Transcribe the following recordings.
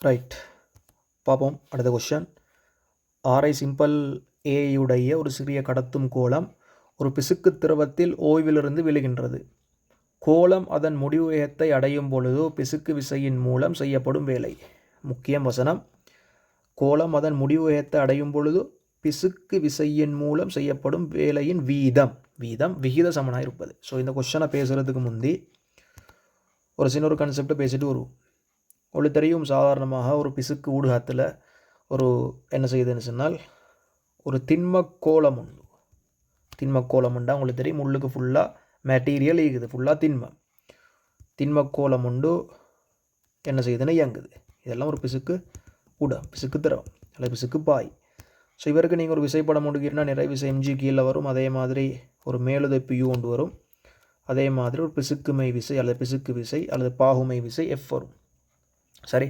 Right, பார்ப்போம் அடுத்த question. ஆரை சிம்பிள் ஏயுடைய ஒரு சிறிய கடத்தும் கோளம் ஒரு பிசுக்கு திரவத்தில் ஓய்விலிருந்து விழுகின்றது. கோளம் அதன் முடிவு வேகத்தை அடையும் பொழுது பிசுக்கு விசையின் மூலம் செய்யப்படும் வேலை. முக்கியம் வசனம். கோளம் அதன் முடிவு வேகத்தை அடையும் பொழுது பிசுக்கு விசையின் மூலம் செய்யப்படும் வேலையின் வீதம் விகித சமனாக இருப்பது. ஸோ இந்த கொஷனை பேசுகிறதுக்கு முந்தி ஒரு சின்ன ஒரு கான்செப்டை பேசிட்டு வருவோம். உங்களுக்கு தெரியும், சாதாரணமாக ஒரு பிசுக்கு ஊடகத்தில் ஒரு என்ன செய்யுதுன்னு சொன்னால் ஒரு திண்மக்கோளம் உண்டு. திண்மக்கோளம் உண்டா உங்களுக்கு தெரியும், உள்ளுக்கு ஃபுல்லாக மெட்டீரியல் இருக்குது, ஃபுல்லாக திண்மக்கோளம் உண்டு என்ன செய்யுதுன்னு இயங்குது. இதெல்லாம் ஒரு பிசுக்கு ஊடகம், பிசுக்கு திரவம் அல்லது பிசுக்கு பாய். ஸோ இவருக்கு நீங்கள் ஒரு விசைப்படம் முடிக்கிறீங்கன்னா நிறைய விசை எம்ஜி கீழே வரும். அதே மாதிரி ஒரு மேலுதைப்பு யூ கொண்டு வரும். அதே மாதிரி ஒரு பிசுக்குமை விசை அல்லது பிசுக்கு விசை அல்லது பாகுமை விசை எஃப் வரும். சரி,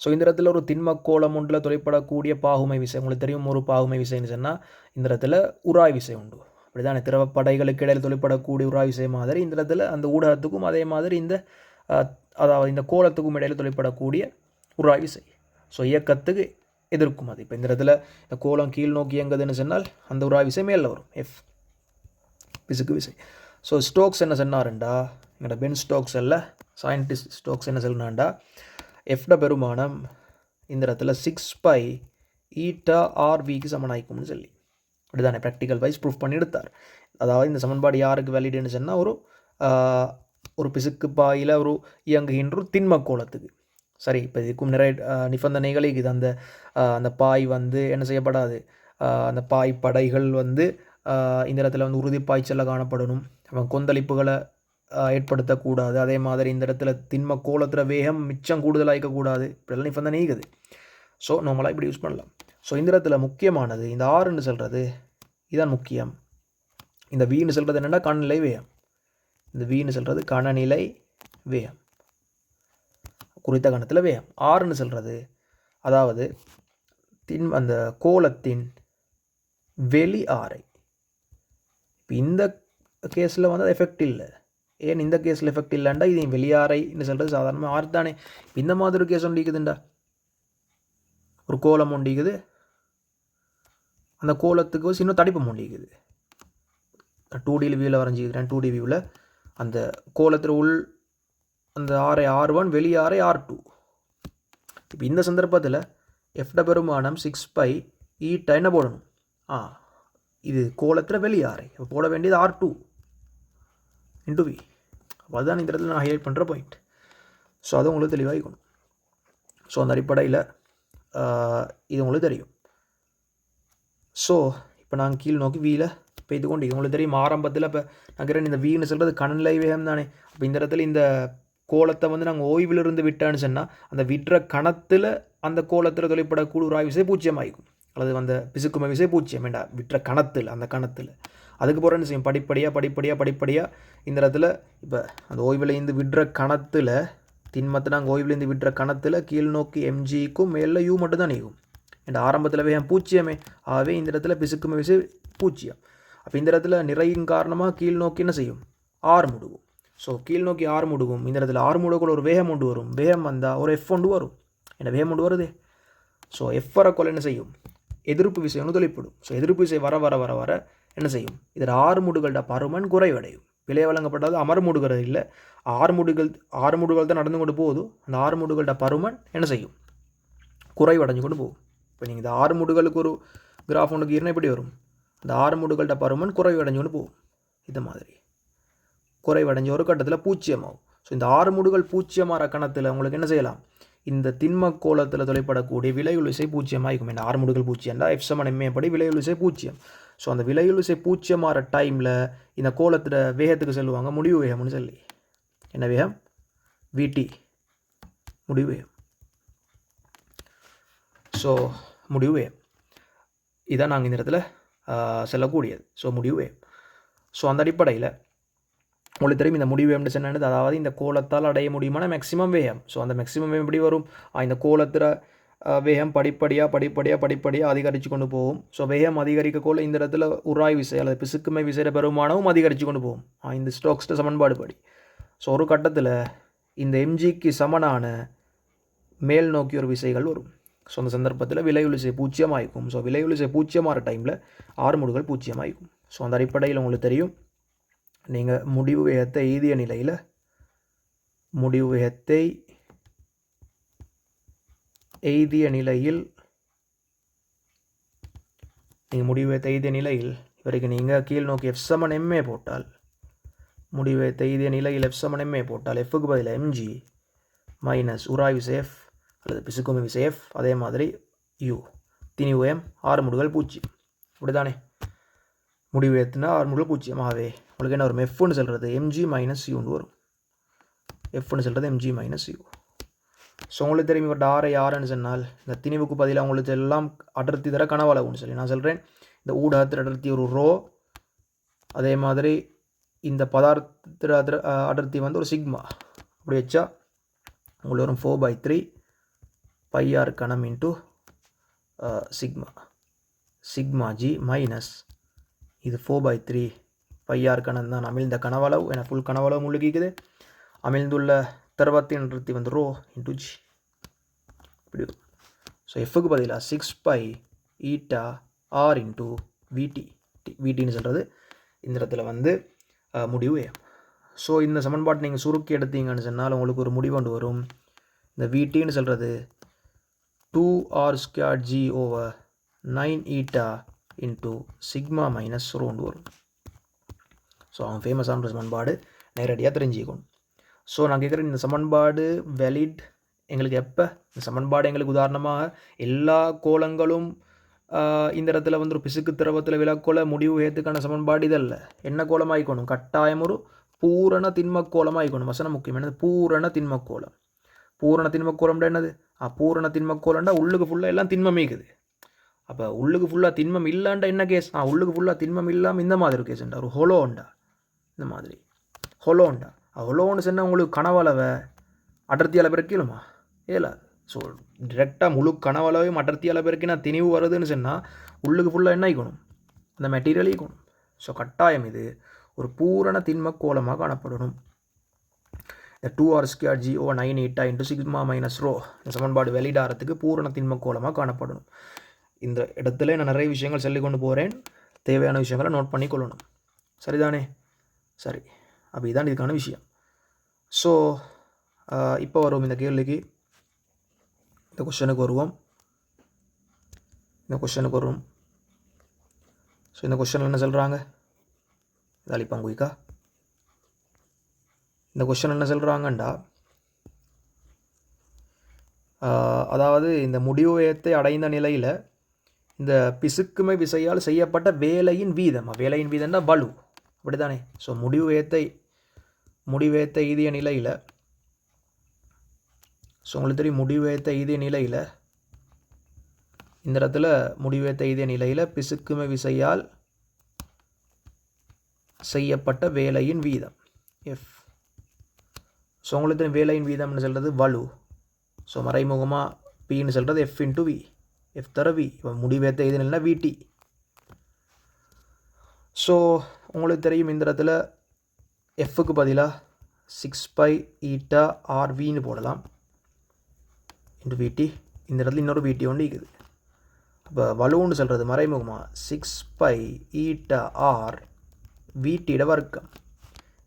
ஸோ இந்த இடத்துல ஒரு திண்மக்கோளம் ஒன்றில் தொலைப்படக்கூடிய பாகுமை விசை உங்களுக்கு தெரியும். ஒரு பாகுமை விசைன்னு சொன்னால் இந்த இடத்துல உராய் விசை உண்டு. அப்படிதான் திரவப்படைகளுக்கு இடையில் தொலைப்படக்கூடிய உராய் விசை மாதிரி இந்த இடத்துல அந்த ஊடகத்துக்கும் அதே மாதிரி இந்த அதாவது இந்த கோளத்துக்கும் இடையில் தொலைப்படக்கூடிய உராய் விசை. ஸோ இயக்கத்துக்கு எதிர்க்கும் அது. இப்போ இந்த இடத்துல இந்த கோளம் கீழ் நோக்கி இயங்குதுன்னு சொன்னால் அந்த உராய் விசை மேலே வரும், எஃப் பிசுக்கு விசை. ஸோ ஸ்டோக்ஸ் என்ன சொன்னாருண்டா, எங்களோட பென் ஸ்டோக்ஸ் அல்ல சயின்டிஸ்ட் ஸ்டோக்ஸ் என்ன சொன்னாண்டா, எஃப்ட பெருமானம் இந்த இடத்துல 6π ஈட்டா ஆர்விக்கு சமனாய்க்கும்னு சொல்லி அப்படிதானே ப்ராக்டிக்கல் வைஸ் ப்ரூஃப் பண்ணி எடுத்தார். அதாவது இந்த சமன்பாடு யாருக்கு வேலிடுன்னு சொன்னால் ஒரு பிசுக்கு பாயில் ஒரு இயங்குகின்ற திண்மக்கோளத்துக்கு. சரி, இப்போ இதுக்கும் நிறைய நிபந்தனைகள் இது. அந்த பாய் என்ன செய்யப்படாது, அந்த பாய் படைகள் இந்த இடத்துல உறுதி பாய்ச்சலில் காணப்படணும், கொந்தளிப்புகளை ஏற்படுத்தக்கூடாது. அதே மாதிரி இந்த இடத்துல திண்ம கோலத்தில் வேகம் மிச்சம் கூடுதலாக இருக்கக்கூடாது. இப்படிலாம் நிபந்தனை இருக்குது. ஸோ நம்மளாக இப்படி யூஸ் பண்ணலாம். ஸோ இந்த இடத்துல முக்கியமானது இந்த ஆறுன்னு சொல்கிறது இதுதான் முக்கியம். இந்த வீன்னு சொல்கிறது என்னென்னா கணநிலை வேகம். இந்த வீன்னு சொல்கிறது கணநிலை வேகம், குறித்த கணத்தில் வேகம். ஆறுன்னு சொல்கிறது அதாவது அந்த கோலத்தின் வெளி ஆரை. இப்போ இந்த கேஸில் அது எஃபெக்ட் இல்லை. ஏன் இந்த கேஸில் எஃபெக்ட் இல்லைண்டா இது வெளியாரைன்னு சொல்கிறது சாதாரணமாக ஆறு தானே. இந்த மாதிரி கேஸ் ஒன்று இருக்குதுண்டா, ஒரு கோலம் ஒண்டிக்குது, அந்த கோலத்துக்கு சின்ன தடிப்பம் ஒண்டிக்குது. 2D வியூவில் வரைஞ்சிக்கிறேன். 2D வியூவில் அந்த கோலத்தில் அந்த ஆரை R1 வெளியாரை R2. இப்போ இந்த சந்தர்ப்பத்தில் எஃப்ட பெருமானம் 6π ஈட்டா என்ன போடணும், இது கோலத்தில் வெளியாரை போட வேண்டியது R2 × V. அதுதான் இந்த இடத்துல நான் ஹைலைட் பண்ணுற பாயிண்ட். ஸோ அது உங்களுக்கு தெளிவாகிக்கணும். ஸோ அந்த அடிப்படையில் இது உங்களுக்கு தெரியும். ஸோ இப்போ நாங்கள் கீழ் நோக்கி வீல பெய்து கொண்டு உங்களுக்கு தெரியும். ஆரம்பத்தில் இப்போ நான் இந்த வீன்னு சொல்கிறது கணநிலை வேகம் தானே. அப்போ இந்த இடத்துல இந்த கோலத்தை நாங்கள் ஓய்விலிருந்து விட்டான்னு சொன்னால் அந்த விட்டுற கணத்தில் அந்த கோலத்தில் தொலைப்படக்கூடிய உராய் விசை பூஜ்ஜியம் ஆகிக்கும், அல்லது அந்த பிசுக்குமை விசை பூஜ்ஜியம் வேண்டாம் விட்டுற கணத்தில். அந்த கணத்தில் அதுக்கு போகிற என்ன செய்யும், படிப்படியாக இந்த இடத்துல இப்போ அந்த ஓய்விலேருந்து விடுற கணத்தில் திண்மத்தை நாங்கள் ஓய்விலேருந்து விடுற கணத்தில் கீழ் நோக்கி எம்ஜிக்கும் மேலே யூ மட்டும் தான் நீக்கும். என் ஆரம்பத்தில் வேகம் பூஜ்ஜியமே. ஆகவே இந்த இடத்துல பிசுக்குமை விசை பூஜ்ஜியம். அப்போ இந்த இடத்துல நிறையின் காரணமாக கீழ் நோக்கி என்ன செய்யும், ஆறு முடுகும். ஸோ கீழ் நோக்கி ஆறு முடுகும். இந்த இடத்துல ஆறு முடுக்குள்ள ஒரு வேகம் ஒன்று வரும். வேகம் வந்தால் ஒரு எஃப் ஒன்று வரும். என்ன வேகம் ஒன்று வருது. ஸோ எஃப் வரக்குள்ள என்ன செய்யும், எதிர்ப்பு விசை ஒன்று தொலைப்படும். ஸோ எதிர்ப்பு விசை வர என்ன செய்யும், இதில் ஆறு முடுகளோட பருமன் குறைவடையும். விலை வழங்கப்பட்டது அமர் முடுகிறது இல்லை, ஆறு முடுகள் தான் நடந்து கொண்டு போகுது. அந்த ஆறு முடுகளோட பருமன் என்ன செய்யும், குறைவடைஞ்சு கொண்டு போகும். இப்போ நீங்கள் இந்த ஆறு முடுகளுக்கு ஒரு கிராஃப் ஒன்று கீர்னா எப்படி வரும், அந்த ஆறு முடுகளோட பருமன் குறைவடைஞ்சு கொண்டு போகும். இது மாதிரி குறைவடைஞ்ச ஒரு கட்டத்தில் பூஜ்ஜியமாகும். ஸோ இந்த ஆறு முடுகள் பூஜ்ஜியமாகிற கணத்தில் உங்களுக்கு என்ன செய்யலாம், இந்த திண்ம கோலத்தில் தொலைப்படக்கூடிய விலையுள் விசை பூஜ்ஜியமாகும். இந்த ஆறு முடுகள் பூஜ்ஜியம்டா எஃப் சமன் எம்ஏ படி விலையுள் விசை பூஜ்ஜியம். ஸோ அந்த விலையுள் விசை பூஜ்ஜியமாகிற டைமில் இந்த கோலத்தில் வேகத்துக்கு சொல்லுவாங்க முடிவு வேகம்னு சொல்லி. என்ன வேகம், விடி முடிவு வேகம். ஸோ முடிவு வேகம் இதான் நாங்கள் இந்த இடத்துல செல்லக்கூடியது. ஸோ முடிவு வேகம். ஸோ அந்த அடிப்படையில் உங்களுக்கு தெரியும் இந்த முடிவு வேகம்னு சொன்னது, அதாவது இந்த கோலத்தால் அடைய முடியுமான மேக்ஸிமம் வேகம். ஸோ அந்த மேக்ஸிமம் வேகம் எப்படி வரும், இந்த கோலத்தில் வேகம் படிப்படியாக அதிகரித்து கொண்டு போகும். ஸோ வேகம் அதிகரிக்கக்குள்ள இந்த இடத்துல உராய் விசை அல்லது பிசுக்குமை விசையிட பெருமானமும் அதிகரித்து கொண்டு போகும் இந்த ஸ்டோக்ஸ்ட சமன்பாடு படி. ஸோ ஒரு கட்டத்தில் இந்த எம்ஜிக்கு சமனான மேல் நோக்கி ஒரு விசைகள் வரும். ஸோ அந்த சந்தர்ப்பத்தில் விலையுள் விசை பூஜ்ஜியமாகும். ஸோ விலையுள் விசை பூஜ்ஜியமாகிற டைமில் ஆறுமுடுகள் பூஜ்ஜியமாகும். ஸோ அந்த அடிப்படையில் உங்களுக்கு தெரியும், நீங்கள் முடிவு வேகத்தை எய்திய நிலையில் இவருக்கு நீங்கள் கீழ் நோக்கி எஃப் சமன் எம்ஏ போட்டால், முடிவு வேகத்தை எய்திய நிலையில் எஃப் சமன் எம்ஏ போட்டால் எஃப்க்கு பதில் எம்ஜி மைனஸ் உராய் விசை எஃப் அல்லது பிசுக்குமி விசை எஃப், அதே மாதிரி யூ திணிவு எம், ஆறுமுடுகள் பூஜ்ஜியம். அப்படி தானே? முடிவு வேகத்தினா ஆறுமுடுகள் பூஜ்ஜியம். ஆகவே உங்களுக்கு என்ன வரும்? எஃப்னு சொல்கிறது எம்ஜி மைனஸ் யூன்னு வரும். எஃப்னு சொல்கிறது எம்ஜி மைனஸ் யூ. ஸோ உங்களுக்கு தெரியும் இவர்கிட்ட ஆறுன்னு சொன்னால் இந்த திணிவுக்கு பதிலாக உங்களுக்கு எல்லாம் அடர்த்தி தர கனவளவுன்னு சொல்லி நான் சொல்கிறேன். இந்த ஊடகத்தில் அடர்த்தி ஒரு ரோ, அதே மாதிரி இந்த பதார்த்த அடர்த்தி வந்து ஒரு சிக்மா. அப்படி வச்சா உங்களுக்கு வரும் 4/3 பையார் கணம் இன்ட்டு சிக்மா ஜி மைனஸ் இது 4/3 பையார் கணம் தான் அமிழ்ந்த கனவளவு. ஏன்னா ஃபுல் கனவளவு முழுகிக்குது. அமிழ்ந்துள்ள திரவத்தின் அடர்த்தி வந்து ரோ இன்ட்டு ஜி. இப்படி வரும். ஸோ எஃப்க்கு பதிலாக 6π ஈட்டா ஆர் இன்ட்டு விடின்னு சொல்கிறது இந்த இடத்துல வந்து முடிவு ஏ. ஸோ இந்த சமன்பாட்டை நீங்கள் சுருக்கி எடுத்தீங்கன்னு சொன்னால் உங்களுக்கு ஒரு முடிவு கொண்டு வரும். இந்த விடின்னு சொல்கிறது 2r²g/9 eta into sigma minus ரோண்டு வரும். ஸோ அவன் ஃபேமஸான சமன்பாடு, நேரடியாக தெரிஞ்சுக்கணும். ஸோ நான் கேட்குறேன், இந்த சமன்பாடு வேலிட் எங்களுக்கு எப்போ? இந்த சமன்பாடு எங்களுக்கு உதாரணமாக எல்லா கோலங்களும் இந்த இடத்துல வந்து ஒரு பிசுக்கு திரவத்தில் விலக்கோல முடிவு ஏற்றுக்கான சமன்பாடு இதல்ல. என்ன கோலமாயிக்கணும்? கட்டாயம் ஒரு பூரண திண்மக்கோலமாயிக்கணும். வசனம் முக்கியம். என்னது? பூரண திண்மக்கோலம். பூரண திண்மக்கோலம்டா என்னது? பூரண திண்மக்கோலம்டா உள்ளுக்கு ஃபுல்லாக எல்லாம் திண்மம் இருக்குது. அப்போ உள்ளுக்கு ஃபுல்லாக திண்மம் இல்லைண்டா என்ன கேஸ்? உள்ளுக்கு ஃபுல்லாக திண்மம் இல்லாமல் இந்த மாதிரி கேஸ்ண்டா ஒரு ஹொலோண்டா. இந்த மாதிரி ஹொலோண்டா. ஹொலோன்னு சொன்னால் உங்களுக்கு கனவளவை அடர்த்தியால் பிறக்கலுமா? ஏலா. ஸோ டிரெக்டாக முழு கனவளவையும் அடர்த்தியால் பிறக்கினா திணிவு வருதுன்னு சொன்னால் உள்ளுக்கு ஃபுல்லாக என்ன ஆகிக்கணும்? அந்த மெட்டீரியல் ஈக்கணும். ஸோ கட்டாயம் இது ஒரு பூரண திண்ம கோலமாக காணப்படணும். இந்த 2r²g/9 eta into sigma minus row இந்த சமன்பாடு வெளியிடாரத்துக்கு பூரண திண்ம கோலமாக காணப்படணும். இந்த இடத்துல நான் நிறைய விஷயங்கள் சொல்லி கொண்டு போகிறேன். தேவையான விஷயங்களை நோட் பண்ணி கொள்ளணும். சரிதானே? சரி, அப்போ இதுதான் இதுக்கான விஷயம். ஸோ இப்போ வருவோம் இந்த கேள்விக்கு. இந்த கொஷனுக்கு வருவோம். ஸோ இந்த கொஷனில் என்ன சொல்கிறாங்க? தாலிப்பாங்குயிக்கா இந்த கொஷன் என்ன சொல்கிறாங்கண்டா, அதாவது இந்த முடிவு வேகத்தை அடைந்த நிலையில் இந்த பிசுக்குமை விசையால் செய்யப்பட்ட வேலையின் வீதம் வேலையின் வலு. அப்படி தானே? ஸோ முடிவு வேகத்தை எய்திய நிலையில், ஸோ உங்களுக்கு தெரியும் முடிவு வேகத்தை எய்திய நிலையில் இந்த இடத்துல முடிவு வேகத்தை எய்திய நிலையில் பிசுக்குமை விசையால் செய்யப்பட்ட வேலையின் வீதம் எஃப். ஸோ உங்களுக்கு தெரியும் வேலையின் வீதம்னு சொல்கிறது வலு. ஸோ மறைமுகமாக பின்னு சொல்கிறது எஃப் இன்ட்டு வி. எஃப் தர வி. இப்போ முடிவு வேகத்தை எய்திய நிலையில் விடி. ஸோ உங்களுக்கு தெரியும் இந்த இடத்துல எஃப்க்கு பதிலாக 6π ஈட்டா ஆர்வின்னு போடலாம் இன்ட்டு விடி. இந்த இடத்துல இன்னொரு விடி ஒன்று இருக்குது. அப்போ வலுன்னு சொல்கிறது மறைமுகமாக 6π ஈட்டா ஆர் விடியோட வர்க்கம்.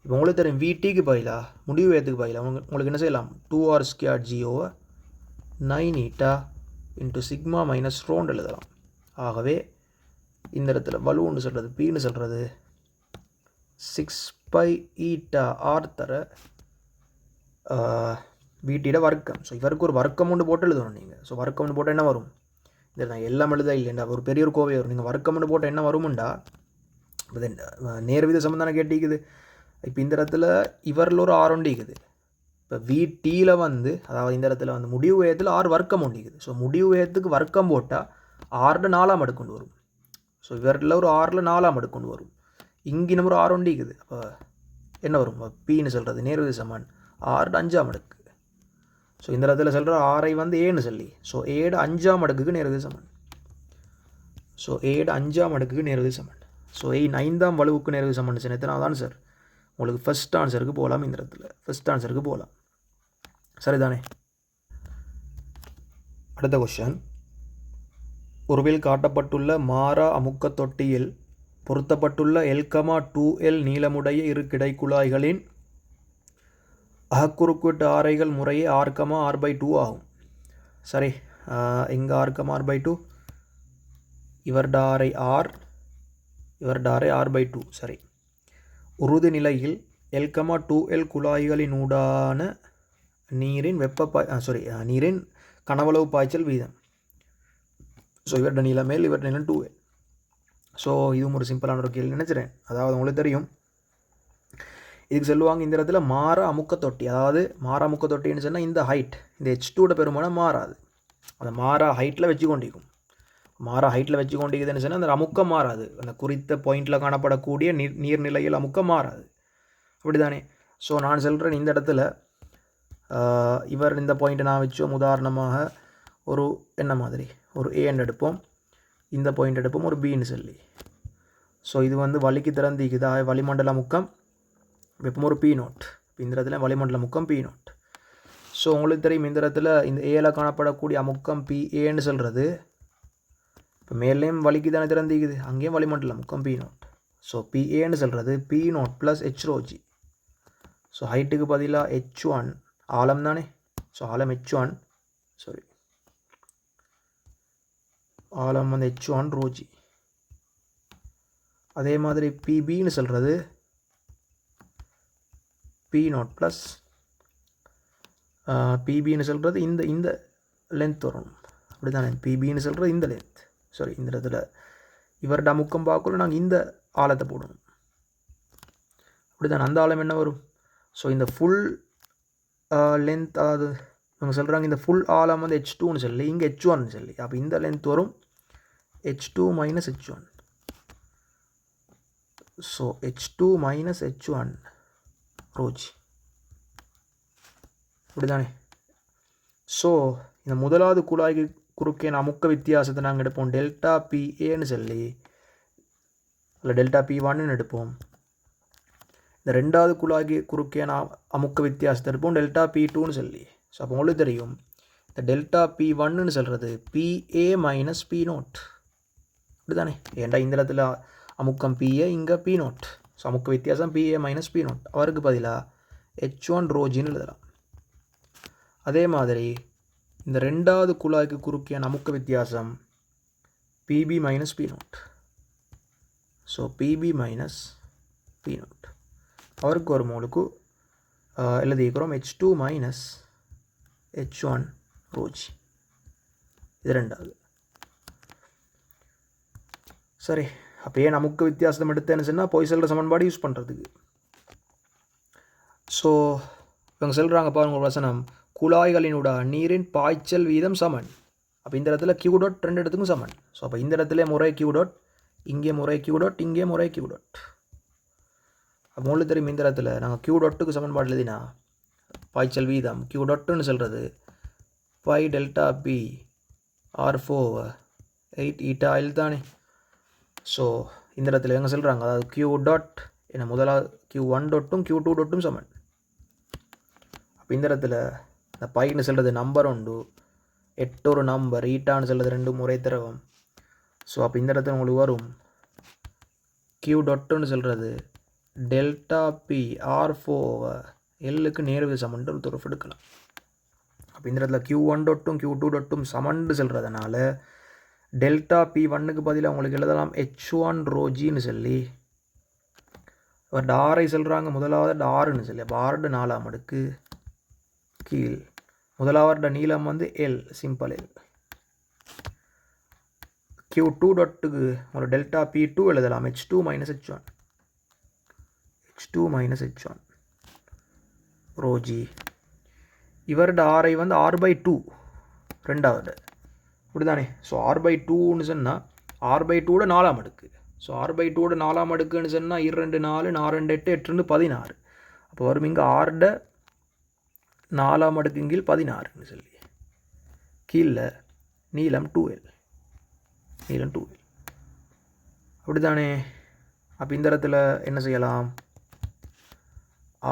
இப்போ உங்களுக்கு தெரியும் விடிக்கு பதிலாக முடிவு வேகத்துக்கு பதிலாக உங்களுக்கு என்ன செய்யலாம்? 2r²g/9 eta into sigma minus ரோண்டு எழுதலாம். ஆகவே இந்த இடத்துல வலுன்னு சொல்கிறது பின்னு சொல்கிறது 6π ஈட்டா ஆர் தர விடியோட வர்க்கம். ஸோ இவருக்கு ஒரு வர்க்கம் ஒன்று போட்டு எழுதணும் நீங்கள். ஸோ வர்க்கம் ஒன்று போட்டால் என்ன வரும்? இந்த நான் எல்லாம் எழுத இல்லைண்டா, ஒரு பெரிய ஒரு கோவை வரும். நீங்கள் வர்க்கம் ஒன்று போட்டால் என்ன வருமுண்டா, நேர்வித சம்பந்தம் கேட்டிக்குது. இப்போ இந்த இடத்துல இவரில் ஒரு ஆர் ஒண்டிக்குது. இப்போ விடியில் வந்து அதாவது இந்த இடத்துல வந்து முடிவு வேகத்தில் ஆர் வர்க்கம் ஒண்டிக்குது. ஸோ முடிவு வேகத்துக்கு வர்க்கம் போட்டால் 6 4 அடுக்கு கொண்டு வரும். ஸோ இவரில் ஒரு 6 4 அடுக்கு கொண்டு வரும். இங்கே நம்ம ஒரு ஆர் ஒண்டிக்குது. அப்போ என்ன வரும்? பின்னு சொல்கிறது நேர்வித சமன் 6 5 அடுக்கு. ஸோ இந்த இடத்துல சொல்கிற 6ஐ வந்து ஏன்னு சொல்லி, ஸோ 7 5 அடுக்குக்கு நேர்வித சமன். ஸோ 7 5 அடுக்குக்கு நேர்வித சமன். ஸோ 9ஆம் வலுவுக்கு நேர்வித சமன் எத்தனை தான் சார்? உங்களுக்கு ஃபஸ்ட் ஆன்சருக்கு போகலாம். இந்த இடத்துல ஃபஸ்ட் ஆன்சருக்கு போகலாம். சரிதானே? அடுத்த கொஸ்டின், உருவில் காட்டப்பட்டுள்ள மாறா அமுக்க தொட்டியில் பொருத்தப்பட்டுள்ள L,2L நீளமுடைய இரு கிடைக்குழாய்களின் அகக்குறுக்கீட்டு ஆரைகள் முறையே R,R/2 ஆகும். சரி, இங்கே R,R/2, இவர்ட ஆரை R, இவர்ட ஆரை R/2. சரி, உறுதி நிலையில் L,2L குழாய்களினூடான நீரின் நீரின் கனவளவு பாய்ச்சல் வீதம். ஸோ இவர்ட நீளம் L, இவர்ட நீளம் 2L. ஸோ இதுவும் ஒரு சிம்பிளான ஒரு கேள்வி நினச்சிறேன். அதாவது உங்களுக்கு தெரியும், இதுக்கு சொல்லுவாங்க இந்த இடத்துல மாற அமுக்க தொட்டி. அதாவது மாற அமுக்க தொட்டின்னு சொன்னால் இந்த ஹைட், இந்த H2 பெருமானம் மாறாது. அந்த மாறா ஹைட்டில் வச்சு கொண்டிருக்கும். மாறா ஹைட்டில் வச்சு கொண்டிருக்குதுன்னு சொன்னால் அந்த அமுக்கம் மாறாது. அந்த குறித்த பாயிண்டில் காணப்படக்கூடிய நீர்நிலையில் அமுக்கம் மாறாது. அப்படி தானே? ஸோ நான் சொல்கிறேன், இந்த இடத்துல இவர் இந்த பாயிண்ட்டை நான் வச்சோம் உதாரணமாக ஒரு என்ன மாதிரி ஒரு ஏன்னு எடுப்போம், இந்த பாயிண்ட் எடுப்போம் ஒரு பின்னு சொல்லி. ஸோ இது வந்து வலிக்கு திறந்திக்குதா வளிமண்டல முக்கம் வெப்பம் ஒரு P0. இந்த இடத்துல வளிமண்டல முக்கம் P0. ஸோ உங்களுக்கு தெரியும் இந்த இடத்துல இந்த ஏல காணப்படக்கூடிய அமுக்கம் PAன்னு சொல்கிறது. இப்போ மேலேயும் வலிக்கு தானே திறந்திக்குது, அங்கேயும் வளிமண்டல முக்கம் P0. ஸோ PAன்னு சொல்கிறது P0 + H ρg. ஸோ ஹைட்டுக்கு பதிலாக H1 ஆழம் தானே. ஸோ ஆழம் H1, சாரி ஆழம் வந்து H1 ρg. அதே மாதிரி PBன்னு சொல்கிறது P0 ப்ளஸ் PBன்னு சொல்கிறது இந்த லென்த் வரும். அப்படி தானே? PBன்னு சொல்கிறது இந்த லென்த். சாரி, இந்த இடத்துல இவர்ட அமுக்கம் பார்க்கல நாங்கள் இந்த ஆழத்தை போடணும். அப்படி தானே? அந்த ஆழம் என்ன வரும்? ஸோ இந்த ஃபுல் லென்த், அதாவது இவங்க சொல்கிறாங்க இந்த ஃபுல் ஆழம் வந்து H2ன்னு சொல்லி, இங்கே H1ன்னு சொல்லி. அப்போ இந்த லென்த் வரும் H2 - H1. So H2 - H1 ρg. அப்படி தானே? ஸோ இந்த முதலாவது குழாய்க்கு குறுக்கே அமுக்க வித்தியாசத்தை நாங்கள் எடுப்போம் ΔPAன்னு சொல்லி, இல்லை ΔP1ன்னு எடுப்போம். இந்த ரெண்டாவது குழாய்க்கு குறுக்கே அமுக்க வித்தியாசத்தை எடுப்போம் ΔP2ன்னு சொல்லி. ஸோ அப்போ உங்களுக்கு தெரியும் இந்த ΔP1ன்னு சொல்கிறது PA - P0. அப்படி தானே? ஏன்டா இந்த இடத்துல அமுக்கம் PA, இங்கே P0. ஸோ அமுக்க வித்தியாசம் PA - P0. அவருக்கு பதிலாக H1 ρgன்னு எழுதலாம். அதே மாதிரி இந்த ரெண்டாவது குழாய்க்கு குறுக்கே அமுக்க வித்தியாசம் PB - P0. So PB - P0 அவருக்கு ஒரு மோலுக்கு எழுதிக்கிறோம் H2 - H1 ρg. இது ரெண்டாவது. சரி, அப்போ ஏன் அமுக்க வித்தியாசம் எடுத்தேன்னு சொன்னால் போய் செல்கிற சமன்பாடு யூஸ் பண்ணுறதுக்கு. ஸோ இவங்க சொல்கிறாங்க பாருங்க வசனம், குழாய்களினூட நீரின் பாய்ச்சல் வீதம் சமன். அப்போ இந்த இடத்துல Q டாட் ரெண்டு இடத்துக்கும் சமன். ஸோ அப்போ இந்த இடத்துல முறை Q டாட், இங்கே முறை Q டாட், இங்கே முறை Q டாட். அப்போ உங்களுக்கு தெரியும் இந்த இடத்துல நாங்கள் Q டாட்டுக்கு சமன்பாடு எழுதினா பாய்ச்சல் வீதம் Q டாட்டுன்னு சொல்கிறது π ΔP R4 8 η L தானே. ஸோ இந்த இடத்துல எங்கே சொல்கிறாங்க, அதாவது Q டாட் என்ன முதலாவது Q1 டாட்டும் Q2 டாட்டும் சமன். அப்போ இந்த இடத்துல இந்த பைன்னு சொல்கிறது நம்பர் உண்டு, 8 ஒரு நம்பர், ஈட்டான்னு சொல்கிறது 2 முறை திரவம். ஸோ அப்போ இந்த இடத்துல உங்களுக்கு வரும் Q டாட்டுன்னு சொல்கிறது ΔP R4 Lக்கு நேர்வித சமன்ட்டு ஒரு தொடர்பு எடுக்கலாம். அப்போ இந்த இடத்துல Q1 டாட்டும் Q2 டாட்டும் சமன்ட்டு சொல்கிறதுனால ΔP1க்கு பதிலாக உங்களுக்கு எழுதலாம் H1 ρgன்னு சொல்லி. ஒரு டாரை சொல்கிறாங்க முதலாவது டாருன்னு சொல்லி. அப்போ ஆறு 4ஆம் அடுக்கு கீழ் முதலாவது நீளம் வந்து L, சிம்பிள் L. Q2 டாட்டுக்கு ஒரு ΔP2 எழுதலாம் H2 - H1 H1 ρg. இவரோட ஆரை வந்து R/2 ரெண்டாவது. இப்படி தானே? ஸோ R/2ன்னு சொன்னால் R/2 4ஆம் அடுக்கு. ஸோ R/2 4ஆம் அடுக்குன்னு சொன்னால் 2 4 4 8 8 16. அப்போ வரும் இங்கே R/4 4ஆம் அடுக்கு கீழ் 16ன்னு சொல்லி. கீழே நீளம் 2L, நீளம் 2L. அப்படி தானே? அப்போ இந்த இடத்துல என்ன செய்யலாம்,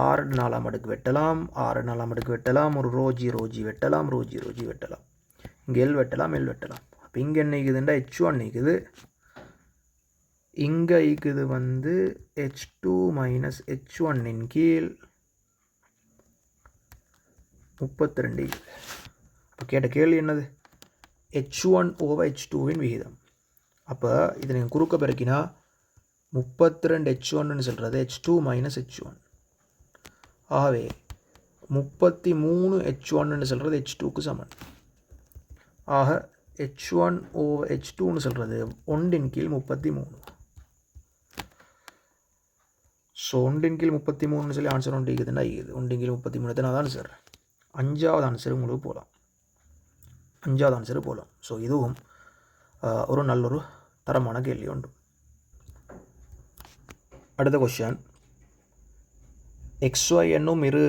6 4ஆம் அடுக்கு வெட்டலாம், 6 4ஆம் அடுக்கு வெட்டலாம், ஒரு ρg வெட்டலாம், ρg வெட்டலாம். இங்கே எல் வெட்டலாம் எல் வெட்டலாம். அப்போ இங்கே என்ன ஈக்குதுண்டா H1 ஈக்குது, இங்கே ஈக்குது வந்து H2 மைனஸ் H1 கீழ் 32 ஈக்குது. இப்போ கேட்ட கேள்வி என்னது? H1 ஓவர் H2வின் விகிதம். அப்போ இதை நீங்கள் குறுக்க பெருக்கினா 32 H1ன்னு சொல்கிறது H2 மைனஸ் H1. ஆகவே 33 H1ன்னு சொல்கிறது H2க்கு சமன். ஆக H1 ஓவர் H2ன்னு சொல்கிறது 1/33. ஸோ 1/33ன்னு சொல்லி ஆன்சர் ஒன்று இருக்குதுன்னா இருக்குது. 1/33 தான் ஆன்சர். 5வது ஆன்சர் உங்களுக்கு போகலாம். 5வது ஆன்சர் போகலாம். ஸோ இதுவும் ஒரு நல்லொரு தரமான கேள்வி உண்டு. அடுத்த கொஸ்டின், XY என்னும் இரு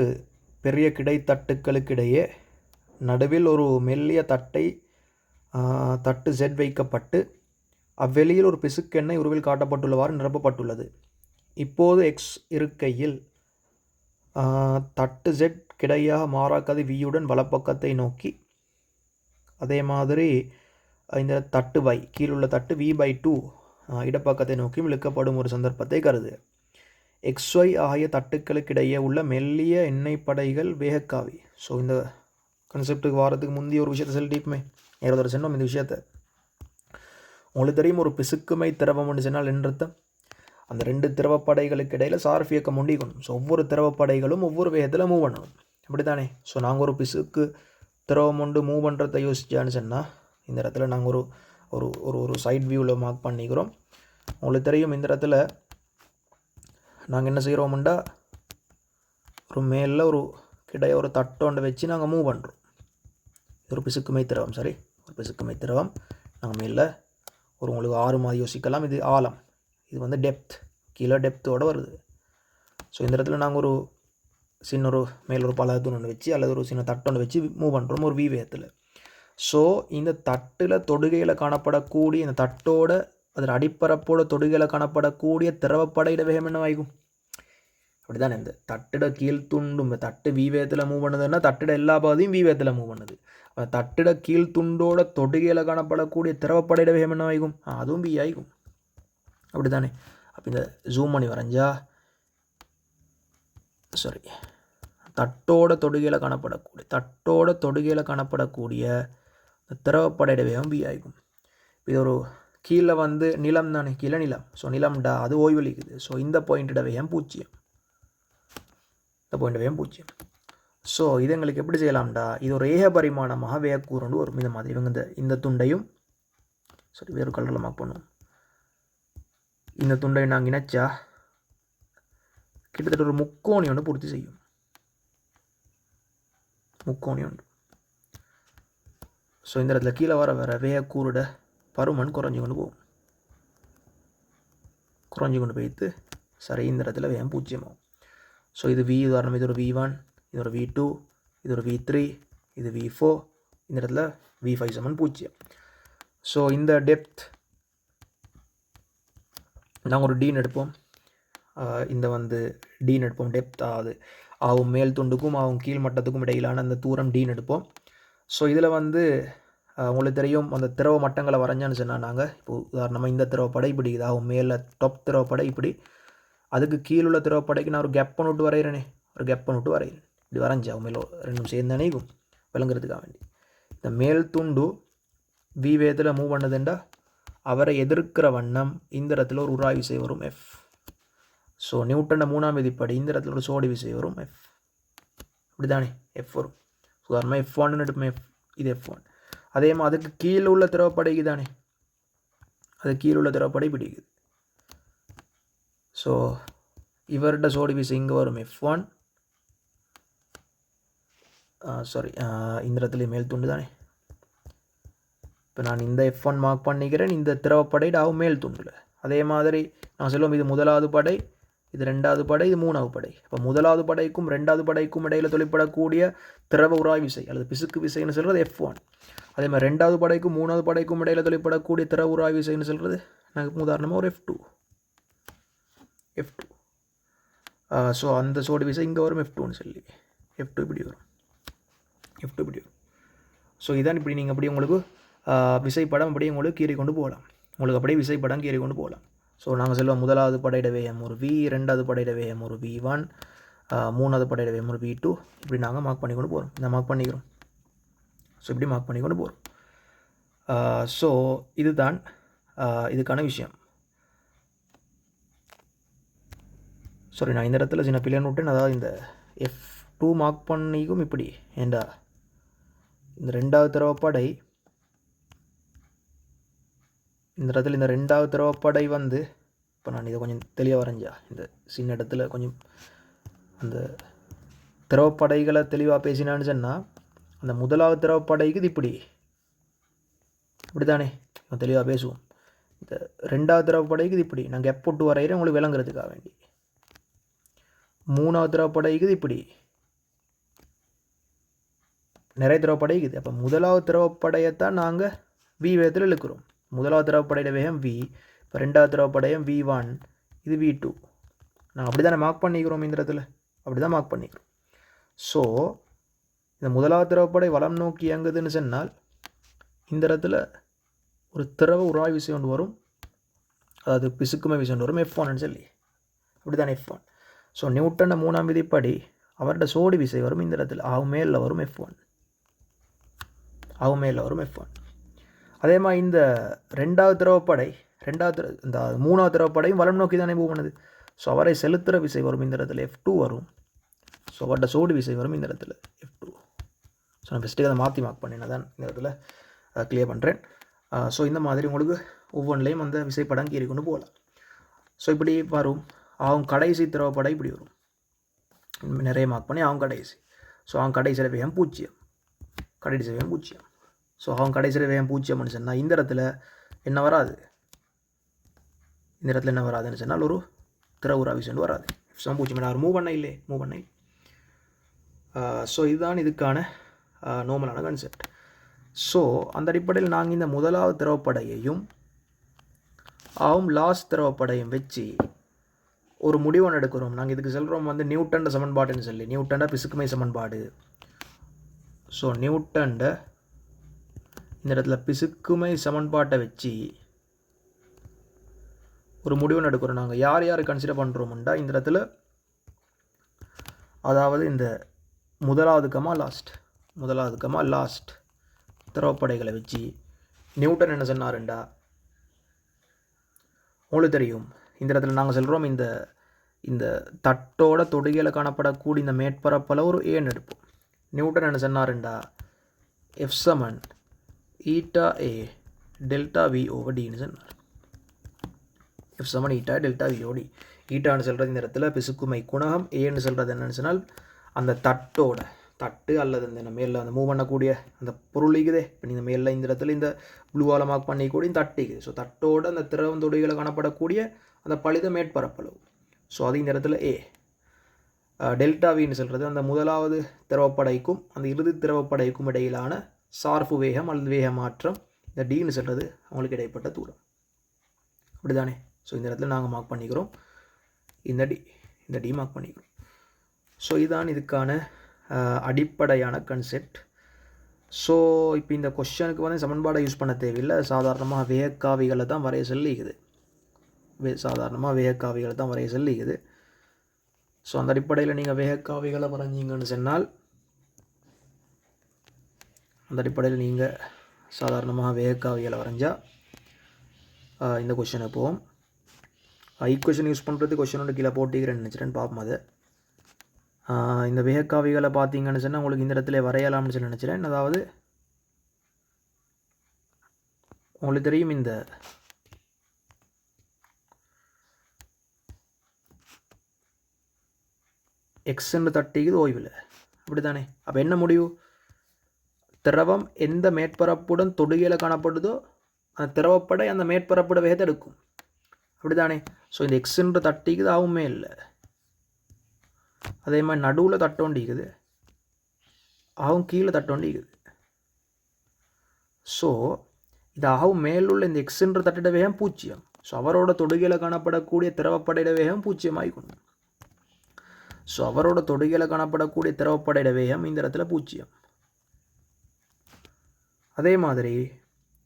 பெரிய கிடைத்தட்டுக்களுக்கிடையே நடுவில் ஒரு மெல்லிய தட்டு Z வைக்கப்பட்டு அவ்வெளியில் ஒரு பிசுக்கெண்ணெய் உருவில் காட்டப்பட்டுள்ளவாறு நிரப்பப்பட்டுள்ளது. இப்போது X இருக்கையில் தட்டு Z கிடையாக மாறாக்கது வியுடன் வலப்பக்கத்தை நோக்கி, அதே மாதிரி இந்த தட்டு Y கீழுள்ள தட்டு V/2 இடப்பக்கத்தை நோக்கி இழுக்கப்படும் ஒரு சந்தர்ப்பத்தை கருது. XY ஆகிய தட்டுக்களுக்கிடையே உள்ள மெல்லிய எண்ணெய் படைகள் வேகக்காவி. ஸோ இந்த கான்செப்டுக்கு வாரத்துக்கு முந்தைய ஒரு விஷயத்தை சொல்லிட்டுமே நேரத்தோட சொன்னோம். இந்த விஷயத்தை உங்களுக்கு தெரியும், ஒரு பிசுக்குமை திரவம்னு சொன்னால் என்றர்த்தம், அந்த 2 திரவப்படைகளுக்கு இடையில் சார்பு இயக்கம் உண்டிக்கணும். ஸோ ஒவ்வொரு திரவப்படைகளும் ஒவ்வொரு வேகத்தில் மூவ் பண்ணணும், அப்படி தானே? ஸோ நாங்கள் ஒரு பிசுக்கு திரவம் ஒன்று மூவ் பண்ணுறதை யோசிச்சான்னு சொன்னால் இந்த இடத்துல நாங்கள் ஒரு ஒரு ஒரு ஒரு சைட் வியூவில் மார்க் பண்ணிக்கிறோம். உங்களுக்கு தெரியும், இந்த இடத்துல நாங்கள் என்ன செய்கிறோம்டா, ஒரு மேலில் ஒரு கிடையாது ஒரு தட்டோண்டை வச்சு நாங்கள் மூவ் பண்ணுறோம். இது ஒரு பிசுக்குமை திரவம், சரி, ஒரு பிசுக்குமை திரவம். நாங்கள் மேலில் ஒரு உங்களுக்கு 6 மாதிரி யோசிக்கலாம். இது ஆழம், இது வந்து டெப்த், கீழே டெப்த்தோடு வருது. ஸோ இந்த இடத்துல நாங்கள் ஒரு சின்ன ஒரு மேலே ஒரு பலத்தூண் ஒன்று வச்சு அல்லது ஒரு சின்ன தட்டொன்று வச்சு மூவ் பண்ணுறோம் ஒரு வேகத்தில். ஸோ இந்த தட்டில் தொடுகையில் காணப்படக்கூடிய இந்த தட்டோட அதில் அடிப்பரப்போட தொடுகையில் காணப்படக்கூடிய திரவப்படையிட வேகம் என்ன ஆகும்? அப்படி தானே, இந்த தட்டிட கீழ் துண்டும் இந்த தட்டு வேகத்தில் மூவ் பண்ணுதுன்னா தட்டிட எல்லா பாதையும் வேகத்தில் மூவ் பண்ணுது. தட்டிட கீழ் துண்டோட தொடுகையில் காணப்படக்கூடிய திரவப்படையிட வேகம் என்ன ஆகும்? அதுவும் V ஆகும், அப்படி தானே? அப்போ இந்த ஜூம் பண்ணி வரைஞ்சா தட்டோட தொடுகையில் காணப்படக்கூடிய திரவப்படையிட வேகம் V ஆகும். இது ஒரு கீழே வந்து நிலம் தானே, கீழே நிலம். ஸோ நிலம்டா அது ஓய்வளிக்குது. ஸோ இந்த பாயிண்ட வேகம் 0, இந்த பாயிண்ட் வேகம் 0. ஸோ இது எங்களுக்கு எப்படி செய்யலாம்டா, இது ஒரு ஏக பரிமாணமாக வேகக்கூறண்டு வரும். இந்த மாதிரி இவங்க இந்த துண்டையும் வேறு கலரில் மார்க் பண்ணுவோம். இந்த துண்டை நாங்கள் இணைச்சா கிட்டத்தட்ட ஒரு முக்கோணி ஒன்று பூர்த்தி செய்யும், முக்கோணி ஒன்று. ஸோ இந்த இடத்துல கீழே வர வேகக்கூறுட பருமன் குறைஞ்சி கொண்டு போகும், குறைஞ்சி கொண்டு போயிட்டு சரி இந்த இடத்துல வேகம் 0 ஆகும். ஸோ இது V உதாரணம், இது ஒரு V1, இது ஒரு V2, இது ஒரு V3, இது V4, இந்த இடத்துல V5 சமன் 0. ஸோ இந்த டெப்த் நாங்கள் ஒரு டீன் எடுப்போம், இந்த வந்து டீன் எடுப்போம். டெப்த் ஆகும் மேல் துண்டுக்கும் ஆகும் கீழ் மட்டத்துக்கும் இடையிலான அந்த தூரம் டீன் எடுப்போம். ஸோ இதில் வந்து உங்களுக்கு தெரியும், அந்த திரவ மட்டங்களை வரைஞ்சான்னு சொன்னால் நாங்கள் இப்போ உதாரணமாக இந்த திரவப்படை இப்படி இதாகும், மேலே டாப் திரவப்படை இப்படி, அதுக்கு கீழுள்ள திரவப்படைக்கு நான் ஒரு கெப்பை நோட்டு வரைகிறேனே, ஒரு கெப்பை நோட்டு வரைகிறேன். இப்படி வரைஞ்சா மேலே ரெண்டும் சேர்ந்து அணைக்கும் விளங்குறதுக்காக வேண்டி. இந்த மேல் துண்டு V வேகத்தில் மூவ் பண்ணதுண்டா அவரை எதிர்க்கிற வண்ணம் இந்த இடத்துல ஒரு உராய் விசை வரும் F. ஸோ நியூட்டன 3ஆம் விதிப்படி இந்த இடத்துல ஒரு சோடி விசை வரும் F, இப்படி தானே F வரும். உதாரணமாக F1 எடுப்போம், இது F1. அதே மாதிரி அதுக்கு கீழே உள்ள திரவப்படைக்கு தானே, அது கீழே உள்ள திரவப்படை பிடிக்குது. ஸோ இவர்கிட்ட சோடி விசை இங்கே வரும் F1, இந்த இடத்துல மேல் துண்டு தானே. இப்போ நான் இந்த F1 மார்க் பண்ணிக்கிறேன், இந்த திரவப்படை ஆகும் மேல் துண்டில். அதே மாதிரி நான் சொல்லுவோம், இது முதலாவது படை, இது 2வது படை, இது 3வது படை. இப்போ முதலாவது படைக்கும் 2வது படைக்கும் இடையில் தொழிற்படக்கூடிய திரவ உராய் விசை அல்லது பிசுக்கு விசைன்னு சொல்கிறது F1. அதே மாதிரி 2வது படைக்கும் 3வது படைக்கும் இடையில் தொழிற்படக்கூடிய திரவ உராய் விசைன்னு சொல்கிறது எனக்கு உதாரணமாக ஒரு F2. ஸோ அந்த சோடி விசை இங்கே வரும் F2ன்னு சொல்லி, F2 இப்படி வரும், F2 இப்படி வரும். ஸோ இதான் இப்படி நீங்கள் அப்படியே உங்களுக்கு விசைப்படம் அப்படியே உங்களுக்கு கீறி கொண்டு போகலாம். உங்களுக்கு அப்படியே விசைப்படம் கீறி கொண்டு போகலாம். ஸோ நாங்கள் சொல்லுவோம் முதலாவது படையிட வேகம் ஒரு V, ரெண்டாவது படையிட வேகம் ஒரு V1, மூணாவது படையிட வேகம் ஒரு V2, இப்படி நாங்கள் மார்க் பண்ணி கொண்டு போகிறோம். இந்த மார்க் பண்ணிக்கிறோம். ஸோ இப்படி மார்க் பண்ணி கொண்டு போகிறோம். ஸோ இதுதான் இதுக்கான விஷயம். சாரி, நான் இந்த இடத்துல சின்ன பிள்ளைன்னு விட்டேன். அதாவது இந்த F2 மார்க் பண்ணிக்கும் இப்படி ஏண்டா இந்த ரெண்டாவது திரவப்படை இந்த இடத்துல இந்த ரெண்டாவது திரவப்படை வந்து இப்போ நான் இதை கொஞ்சம் தெளிவாக வரைஞ்சா இந்த சின்ன இடத்துல கொஞ்சம் அந்த திரவப்படைகளை தெளிவாக பேசினான்னு சொன்னால் அந்த முதலாவது திரவப்படைக்கு இது இப்படி தானே தெளிவாக பேசுவோம். இந்த ரெண்டாவது திரவப்படைக்கு இது இப்படி நாங்கள் எப்போட்டு வரைகிறேன் உங்களுக்கு விளங்குறதுக்காக வேண்டி. மூணாவது திரவப்படைக்கு இது இப்படி நிறைய திரவப்படைக்கு இது. அப்போ முதலாவது திரவப்படையத்தான் நாங்கள் V வேகத்தில் இழுக்கிறோம். முதலாவது திரவப்படையிட வேகம் V, இப்போ ரெண்டாவது திரவப்படையும் V1, இது V2. நாங்கள் அப்படி தானே மார்க் பண்ணிக்கிறோம். இந்த இடத்துல அப்படி தான் மார்க் பண்ணிக்கிறோம். ஸோ இந்த முதலாவது திரவப்படை வலம் நோக்கி இயங்குதுன்னு சொன்னால் இந்த இடத்துல ஒரு திரவ உராய் விசை ஒன்று வரும், அதாவது பிசுக்குமை விசை ஒன்று வரும், F1 சொல்லி அப்படி தானே F1. ஸோ நியூட்டனை 3ஆம் விதிப்படி அவரோட சோடி விசை வரும் இந்த இடத்துல, மேலில் வரும் F1, மேலில் வரும் F1. அதே மாதிரி இந்த ரெண்டாவது திரவப்படை இந்த மூணாவது திரவப்படையும் வலம் நோக்கி தானே மூவ் பண்ணுது. ஸோ அவரை செலுத்துகிற விசை வரும் இந்த இடத்துல F2 வரும். ஸோ அவரோட சோடி விசை வரும் இந்த இடத்துல F2. ஸோ நான் ஃபஸ்ட்டுக்கு அதை மாற்றி மார்க் பண்ணினா தான் இந்த இடத்துல கிளியர் பண்ணுறேன். ஸோ இந்த மாதிரி உங்களுக்கு ஒவ்வொன்றிலையும் அந்த விசைப்படம் கீறி கொண்டு போகலாம். ஸோ இப்படி வரும். அவங்க கடைசி திரவப்படை இப்படி வரும், நிறைய மார்க் பண்ணி அவங்க கடைசி. ஸோ அவங்க கடைசியில் வேகம் 0, கடைசி வேகம் 0. ஸோ அவங்க கடைசியில் வேகம் 0 சொன்னால் இந்த இடத்துல என்ன வராது, இந்த இடத்துல என்ன வராதுன்னு சொன்னால் ஒரு திரவ உராவிசன் வராது. F 0 மூவ் பண்ண இல்லை, மூவ் பண்ண. ஸோ இதுதான் இதுக்கான நார்மலான கான்செப்ட். ஸோ அந்த அடிப்படையில் நாங்கள் இந்த முதலாவது திரவப்படையையும் லாஸ்ட் திரவப்படையும் வச்சு ஒரு முடிவொன்று எடுக்கிறோம். நாங்கள் இதுக்கு சொல்கிறோம் வந்து நியூட்டன்ட சமன்பாடுன்னு சொல்லி, நியூட்டன்ட பிசுக்குமை சமன்பாடு. ஸோ நியூட்டன்ட இந்த இடத்துல பிசுக்குமை சமன்பாட்டை வச்சு ஒரு முடிவுன்னு எடுக்கிறோம். நாங்கள் யார் யார் கன்சிடர் பண்ணுறோம்டா இந்த இடத்துல, அதாவது இந்த முதலாவது லாஸ்ட் திரவப்படைகளை வச்சு நியூட்டன் என்ன சொன்னாருண்டா உங்களுக்கு தெரியும். இந்த இடத்துல நாங்கள் சொல்கிறோம் இந்த தட்டோட தொடுகையில் காணப்படக்கூடிய இந்த மேற்பரப்பில் ஒரு ஏன்னு எடுப்போம். நியூட்டன் என்ன சொன்னாருண்டா F = ஈட்டா A டெல்டா V/Dன்னு சொன்னார். F = eta delta V/D. ஈட்டான்னு சொல்கிறது இந்த இடத்துல பிசுக்குமை குணகம், ஏன்னு சொல்கிறது என்னன்னு சொன்னால் அந்த தட்டு அல்லது இந்த மேலில் அந்த மூவ் பண்ணக்கூடிய அந்த பொருள் இருக்குது. இப்போ நீங்கள் மேலில் இந்த இடத்துல இந்த ப்ளூவால் மார்க் பண்ணிக்கூட இந்த தட்டுக்குது. ஸோ தட்டோட அந்த திரவம் தொடுகையில் காணப்படக்கூடிய அந்த பழுத மேற்பரப்பளவு. ஸோ அது இந்த இடத்துல A. டெல்டா Vன்னு சொல்கிறது அந்த முதலாவது திரவப்படைக்கும் அந்த இறுதி திரவப்படைக்கும் இடையிலான சார்பு வேகம் அல்லது வேக மாற்றம். இந்த Dன்னு சொல்கிறது அவங்களுக்கு இடைப்பட்ட தூரம். அப்படி தானே? ஸோ இந்த இடத்துல நாங்கள் மார்க் பண்ணிக்கிறோம், இந்த D மார்க் பண்ணிக்கிறோம். ஸோ இதுதான் இதுக்கான அடிப்படையான கான்செப்ட். ஸோ இப்போ இந்த கொஸ்டனுக்கு வந்து சமன்பாடை யூஸ் பண்ண தேவையில்லை. சாதாரணமாக வேகக்காவிகளை தான் வரைய சொல்லிக்குது. ஸோ அந்த அடிப்படையில் நீங்கள் வேகக்காவிகளை வரைஞ்சிங்கன்னு சொன்னால், அந்த அடிப்படையில் நீங்கள் சாதாரணமாக வேகக்காவிகளை வரைஞ்சால் இந்த கொஸ்டினை போவோம். ஈக்குவேஷன் யூஸ் பண்ணுறது கொஸ்டினோட கீழே போட்டிக்கிறேன்னு நினச்சிட்டேன்னு பார்ப்போம். அதை இந்த வேகக்காவிகளை பார்த்தீங்கன்னு சொன்னால் உங்களுக்கு இந்த இடத்துல வரையலாம்னு சொல்லி நினச்சிட்டேன். அதாவது உங்களுக்கு தெரியும் இந்த எக்ஸ்ன்னு தட்டிக்குது ஓய்வில், அப்படி தானே? அப்போ என்ன முடிவு? திரவம் எந்த மேற்பரப்புடன் தொடுகையில் காணப்படுதோ அந்த திரவப்படை அந்த மேற்பரப்போட வேகத்தை எடுக்கும், அப்படி தானே? ஸோ இந்த எக்ஸ்ன்ற தட்டிக்குது ஆகுமே இல்லை. அதே மாதிரி நடுவில் தட்டோண்டிக்குது, ஆகும் கீழே தட்டோண்டிக்குது. ஸோ இது ஆகும் மேலுள்ள இந்த எக்ஸ்ன்ற தட்டிட வேகம் 0. ஸோ அவரோட தொடுகையில் காணப்படக்கூடிய திரவப்படையிட வேகம் 0 ஆகிக்கணும். ஸோ அவரோட தொடுகையில் காணப்படக்கூடிய திரவப்படையிட வேகம் இந்த இடத்துல 0. அதே மாதிரி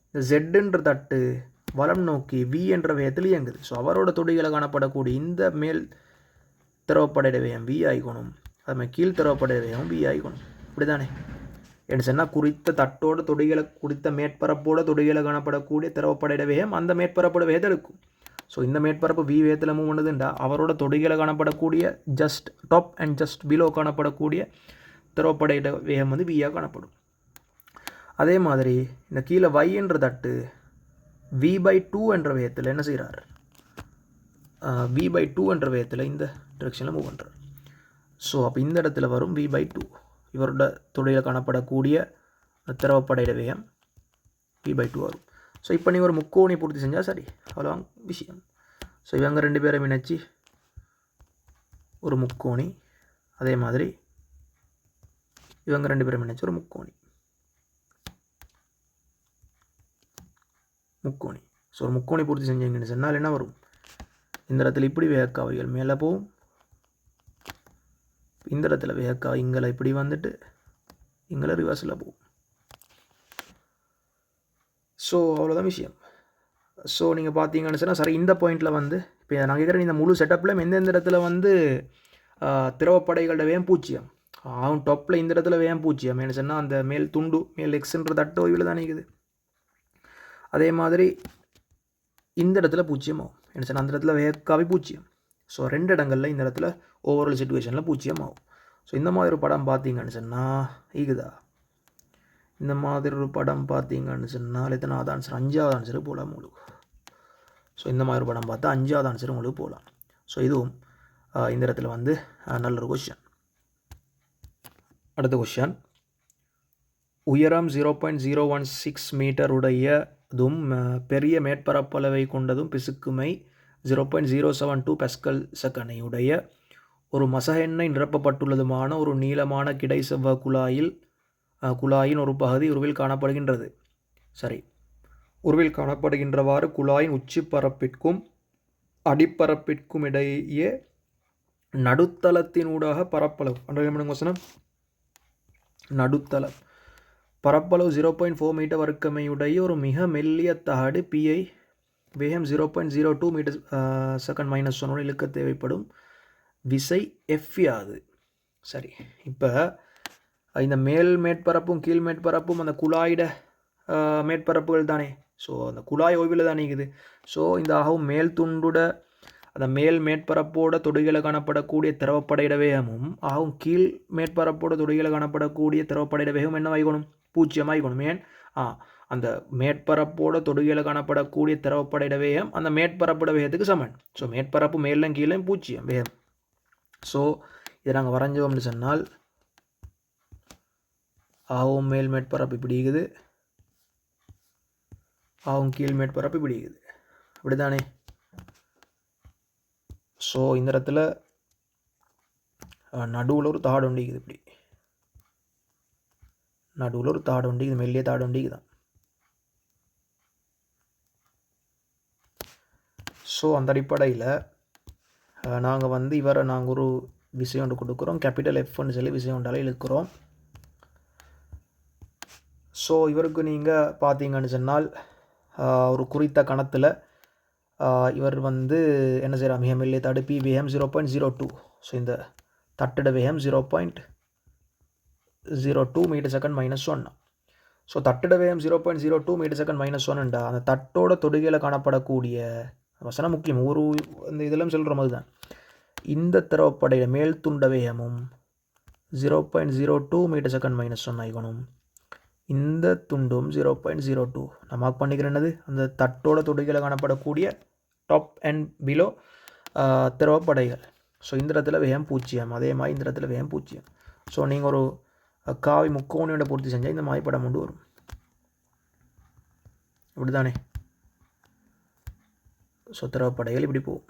இந்த ஜெட்டுன்ற தட்டு வலம் நோக்கி வி என்ற வேகத்தில் இயங்குது. ஸோ அவரோட தொடுகளை காணப்படக்கூடிய இந்த மேல் திரவப்படையிட வேகம் வி ஆகிக்கணும், அதுமாதிரி கீழ் திரவப்படையிட வேகம் வி ஆகிக்கணும். இப்படி தானே என்ன சொன்னால் குறித்த தட்டோட தொடுகளை குறித்த மேற்பரப்போட தொடுகளை காணப்படக்கூடிய திரவப்படையிட வேகம் அந்த மேற்பரப்போட வேகத்தை எடுக்கும். ஸோ இந்த மேற்பரப்பு வி வேகத்தில் மூவ் பண்ணுதுண்டா அவரோட தொடுகளை காணப்படக்கூடிய just top and just below காணப்படக்கூடிய திரவப்படையிட வேகம் வந்து வியாக காணப்படும். அதே மாதிரி இந்த கீழே y என்ற தட்டு v/2 என்ற வேகத்தில் என்ன செய்கிறார், v/2 என்ற வேகத்தில் இந்த டிரெக்ஷனில் மூவ் பண்ணுறார். ஸோ அப்போ இந்த இடத்துல வரும் v/2 இவரோட தொடையில் காணப்படக்கூடிய திரவப்படையிட வேகம் v/2 வரும். ஸோ இப்போ நீங்கள் ஒரு முக்கோணி பூர்த்தி செஞ்சால் சரி, அவ்வளோ விஷயம். ஸோ இவங்க ரெண்டு பேரை இணைச்சி ஒரு முக்கோணி, அதே மாதிரி இவங்க ரெண்டு பேரும் இணைச்சி ஒரு முக்கோணி. ஸோ ஒரு முக்கோணி பூர்த்தி செஞ்சீங்கன்னு சொன்னால் என்ன வரும், இந்த இடத்துல இப்படி வேகக்காவைகள் மேலே போகும், இந்த இடத்துல வேகக்காவை இங்கே இப்படி வந்துட்டு இங்கே ரிவர்ஸில் போகும். ஸோ அவ்வளோதான் விஷயம். ஸோ நீங்கள் பார்த்தீங்கன்னு சொன்னால் சரி, இந்த பாயிண்டில் வந்து இப்போ நான் கேட்குறேன் இந்த முழு செட்டப்பில் எந்தெந்த இடத்துல வந்து திரவப்படைகளோட வேகம் பூஜ்ஜியம், அவன் டாப்பில் இந்த இடத்துல வேகம் பூஜ்ஜியம் என்ன சொன்னால் அந்த மேல் துண்டு மேல் எக்ஸ்ன்ற தட்டு ஓய்வில் தான் நிற்குது. அதே மாதிரி இந்த இடத்துல பூஜ்ஜியம் ஆகும் என்ன சொன்னால் அந்த இடத்துல வேகக்காவை பூஜ்ஜியம். ஸோ ரெண்டு இடங்களில் இந்த இடத்துல ஓவரால் சிச்சுவேஷனில் பூஜ்ஜியம் ஆகும். ஸோ இந்த மாதிரி ஒரு படம் பார்த்தீங்கன்னு சொன்னால் ஈகுதா, இந்த மாதிரி ஒரு படம் பார்த்தீங்கன்னு சொன்னால் எத்தனாவது ஆன்சர், 5வது ஆன்சரு போகலாம் உங்களுக்கு. ஸோ இந்த மாதிரி ஒரு படம் பார்த்தா 5வது ஆன்சரு உங்களுக்கு போகலாம். ஸோ இதுவும் இந்த இடத்துல வந்து நல்ல ஒரு கொஷின். அடுத்த கொஷின், உயரம் 0.016 மீட்டர் உடையதும் பெரிய மேற்பரப்பளவை கொண்டதும் பிசுக்குமை 0.072 பாஸ்கல் செகண்டை உடைய ஒரு மசக எண்ணெய் நிரப்பப்பட்டுள்ளதுமான ஒரு நீளமான கிடை செவ்வக குழாயின் ஒரு பகுதி உருவில் காணப்படுகின்றது. சரி, உருவில் காணப்படுகின்றவாறு குழாயின் உச்சி பரப்பிற்கும் அடிப்பரப்பிற்கும் இடையே நடுத்தளத்தினூடாக பரப்பளவு வசனம் நடுத்தளம் பரப்பளவு 0.4 மீட்டர் வர்க்கமையுடைய ஒரு மிக மெல்லிய தகடு பிஐ வேகம் 0.02 மீட்டர் செகண்ட் -1 இழுக்க தேவைப்படும் விசை எஃப் யாது. சரி, இப்போ இந்த மேல் மேற்பரப்பும் கீழ் மேற்பரப்பும் அந்த குழாயிட மேற்பரப்புகள் தானே. ஸோ அந்த குழாய் ஓய்வில் தான் நீக்குது. ஸோ இந்த ஆகும் மேல் துண்டுட அந்த மேல் மேற்பரப்போட தொடுகளை காணப்படக்கூடிய திரவப்படையிட வேகமும் ஆகும் கீழ் மேற்பரப்போட தொடுகளை காணப்படக்கூடிய திரவப்படையிட வேகம் என்ன ஆகணும், 0 ஆகணும். ஏன், அந்த மேற்பரப்போட தொடுகளை காணப்படக்கூடிய திரவப்படையிட வேகம் அந்த மேற்பரப்போட வேகத்துக்கு சமன். ஸோ மேற்பரப்பு மேலும் கீழே 0 வேகம். ஸோ இதை நாங்கள் வரைஞ்சோம்னு சொன்னால் ஆகும் மேல் மேற்பரப்பு இப்படி இருக்குது, ஆகும் கீழ் மேற்பரப்பு இப்படி இருக்குது, அப்படி தானே. ஸோ இந்த இடத்துல நடுவில் ஒரு தாடு ஒண்டிக்குது, இப்படி நடுவில் ஒரு தாடு ஒண்டிக்குது, மெல்லிய தாடு ஒண்டிக்குதான். ஸோ அந்த அடிப்படையில் நாங்கள் வந்து இவரை நாங்கள் ஒரு விஷயம் ஒன்று கொடுக்குறோம், கேபிட்டல் எஃப்னு சொல்லி விஷயம் ஒன்றால் இழுக்கிறோம். ஸோ இவருக்கு நீங்கள் பார்த்தீங்கன்னு சொன்னால் ஒரு குறித்த கணத்தில் இவர் வந்து என்ன செய்கிறார், மிக மெல்லிய தடு பி வேகம் 0.02. ஸோ இந்த தட்டிட வேகம் 0.02 மீட்டர் செகண்ட் -1. ஸோ தட்டிட வேகம் 0.02 மீட்டர் செகண்ட் -1 அந்த தட்டோட தொடுகையில் காணப்படக்கூடிய வசனம் முக்கியம், ஒரு இந்த இதெல்லாம் சொல்கிற மாதிரி தான். இந்த திரவப்படையில மேல் துண்ட வேகமும் 0.02 மீட்டர் செகண்ட் -1 ஆகணும். இந்த துண்டும் 0.02 நான் மார்க் பண்ணிக்கிறேன்னது அந்த தட்டோட தொடுகையில் காணப்படக்கூடிய டாப் அண்ட் பிலோ திரவப்படைகள். ஸோ இந்த இடத்துல வேகம் 0, அதே மாதிரி இந்த இடத்துல வேகம் 0. ஸோ நீங்கள் ஒரு காவி முக்கோணியோட பூர்த்தி செஞ்சால் இந்த மாதிரி படம் கொண்டு வரும், இப்படி தானே. ஸோ திரவப்படைகள் இப்படி போகும்.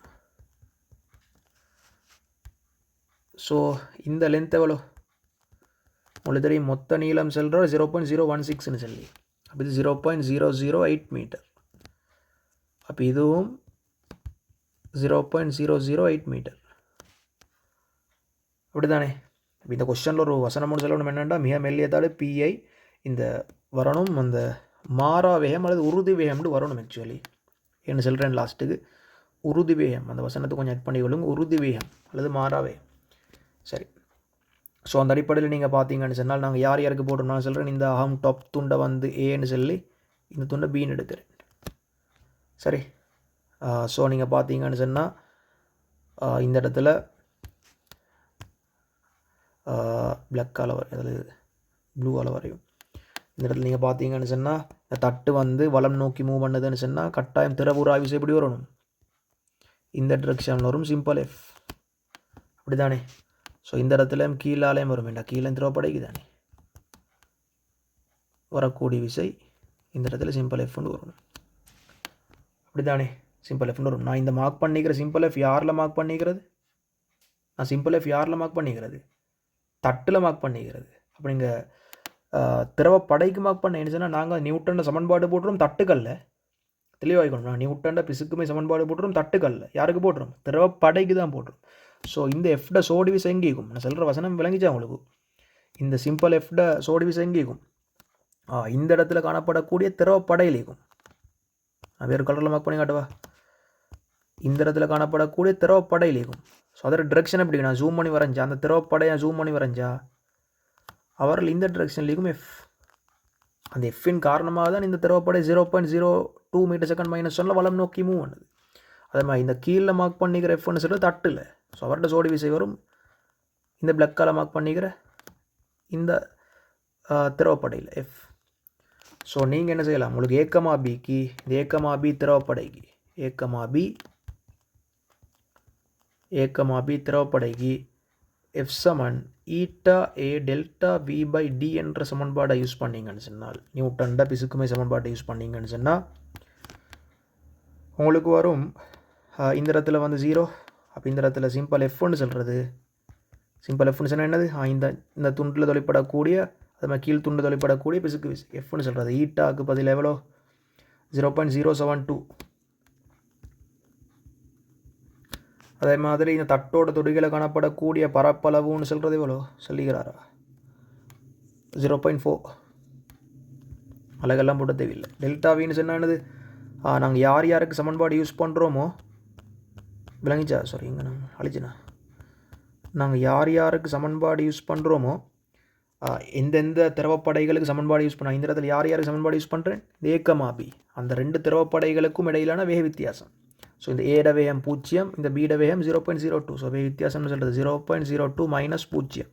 ஸோ இந்த லென்த் எவ்வளோ உங்களுக்கு தெரியும், மொத்த நீளம் செல்கிற 0.016ன்னு சொல்லி, அப்போ இது 0.008 மீட்டர், அப்போ இதுவும் 0.008 மீட்டர், அப்படி தானே. இப்போ இந்த கொஸ்டினில் ஒரு வசனம் சொல்லணும் என்னென்னா, மிக மெல்லிய தாடு பிஐ இந்த வரணும் அந்த மாறா வேகம் அல்லது உறுதி வேகம்னு வரணும். ஆக்சுவலி என்ன சொல்கிறேன் லாஸ்ட்டுக்கு உறுதி வேகம், அந்த வசனத்தை கொஞ்சம் ஆட் பண்ணிக்கொள்ளுங்க. உறுதி வேகம் அல்லது மாறா வேகம். சரி, ஸோ அந்த அடிப்படையில் நீங்கள் பார்த்தீங்கன்னு சொன்னால் நாங்கள் யார் யாருக்கு போடுறோம் நான் சொல்கிறேன். இந்த அகம் டாப் துண்டை வந்து ஏன்னு சொல்லி இந்த துண்டை பீன்னு எடுக்கிறேன். சரி, ஸோ நீங்கள் பார்த்தீங்கன்னு சொன்னால் இந்த இடத்துல பிளாக் கலர் அதாவது ப்ளூ கலர் வரையும். இந்த இடத்துல நீங்கள் பார்த்தீங்கன்னு சொன்னால் இந்த தட்டு வந்து வலம் நோக்கி மூவ் பண்ணுதுன்னு சொன்னால் கட்டாயம் திறவுராய் விசை எப்படி வரணும், இந்த டிரெக்ஷனில் வரும். சிம்பிள் எஃப் அப்படி தானே. ஸோ இந்த இடத்துல கீழாலையும் வரும் வேண்டாம், கீழே திறப்படைக்கு தானே வரக்கூடிய விசை இந்த இடத்துல சிம்பிள் எஃப்னு வரணும். அப்படி தானே சிம்பிள் எஃப்னு வரும். நான் இந்த மார்க் பண்ணிக்கிற சிம்பிள் எஃப் யாரில் மார்க் பண்ணிக்கிறது, நான் சிம்பிள் எஃப் யாரில் மார்க் பண்ணிக்கிறது, தட்டில் மார்க் பண்ணிக்கிறது. அப்போ நீங்கள் திரவ படைக்கு மார்க் பண்ண என்ன சொன்னால் நாங்கள் நியூட்டன்ட சமன்பாடு போட்டுரும் தட்டுக்கல்ல. தெளிவாகிக்கணும், நான் நியூட்டன்ட பிசுக்குமே சமன்பாடு போட்டுரும் தட்டுக்கல்ல. யாருக்கு போட்டுரும், திரவ படைக்கு தான் போட்டுரும். ஸோ இந்த எஃப்ட சோடி விசை எங்கேயும் நான் சொல்கிற வசனம் விளங்கிச்சா உங்களுக்கு. இந்த சிம்பிள் எஃப்ட சோடி விசை எங்கேயும் இந்த இடத்துல காணப்படக்கூடிய திரவ படையிலேக்கும். நான் வேறு கலரில் மார்க் பண்ணி காட்டுவா. இந்த இடத்துல காணப்படக்கூடிய திரவ படையிலேக்கும். ஸோ அதோட டிரெக்ஷன் எப்படி நான் ஜூம் பண்ணி வரைஞ்சா, அந்த திரவ படையை ஜூம் பண்ணி வரைஞ்சா அவர்கள் இந்த டிரெக்ஷன்லேயும் எஃப், அந்த எஃப்பின் காரணமாக தான் இந்த திரவப்படை 0.02 மீட்டர் செகண்ட் -1 வலம் நோக்கி மூவ் பண்ணுது. அதே மாதிரி இந்த கீழே மார்க் பண்ணிக்கிற எஃப்னு சொல்லிட்டு தட்டில். ஸோ அவர்கிட்ட சோடி விசை வரும் இந்த பிளக்கால் மார்க் பண்ணிக்கிற இந்த திரவப்படையில் எஃப். ஸோ நீங்கள் என்ன செய்யலாம், உங்களுக்கு ஏக்கமா பிக்கு இந்த ஏக்கமா பி திரவப்படைக்கு ஏக்கமா பி திரவப்படைக்கு எஃப் சமன் eta A delta we by T என்ற சமன்பாடை யூஸ் பண்ணிங்கன்னு சொன்னால், நியூட்டன்ட பிசுக்குமை சமன்பாட்டை யூஸ் பண்ணிங்கன்னு சொன்னால் உங்களுக்கு வரும் இந்த இடத்துல வந்து 0. அப்போ இந்த இடத்துல சிம்பிள் எஃப்னு சொல்கிறது. சிம்பிள் எஃப்னு சொன்னால் என்னது, இந்த துண்டில் தொலைப்படக்கூடிய அது மாதிரி கீழ் துண்டு தொலைப்படக்கூடிய பிசுக்கு விசை எஃப்னு சொல்கிறது. ஈட்டாவுக்கு பதில் எவ்வளோ 0.072. அதே மாதிரி இந்த தட்டோட தொடிகளை காணப்படக்கூடிய பரப்பளவுன்னு சொல்கிறது எவ்வளோ சொல்லிக்கிறாரா 0.4. அழகெல்லாம் போட தேவையில்லை. டெல்டா வின்னு சொன்னால் என்னது, நாங்கள் யார் யாருக்கு சமன்பாடு யூஸ் பண்ணுறோமோ விளங்கிச்சா, சாரி இங்கே நாங்கள் அழிச்சுண்ணா, நாங்கள் யார் யாருக்கு சமன்பாடு யூஸ் பண்ணுறோமோ எந்தெந்த திரவப்படைகளுக்கு சமன்பாடு யூஸ் பண்ண, இந்த இடத்துல யார் யாருக்கு சமன்பாடு யூஸ் பண்ணுறேன், இந்த ஏக்கமா பி, அந்த ரெண்டு திரவப்படைகளுக்கும் இடையிலான வேக வித்தியாசம். ஸோ இந்த ஏட வேகம் 0, இந்த பீட வேகம் 0.02. ஸோ வேக வித்தியாசம்னு சொல்கிறது 0.02 - 0.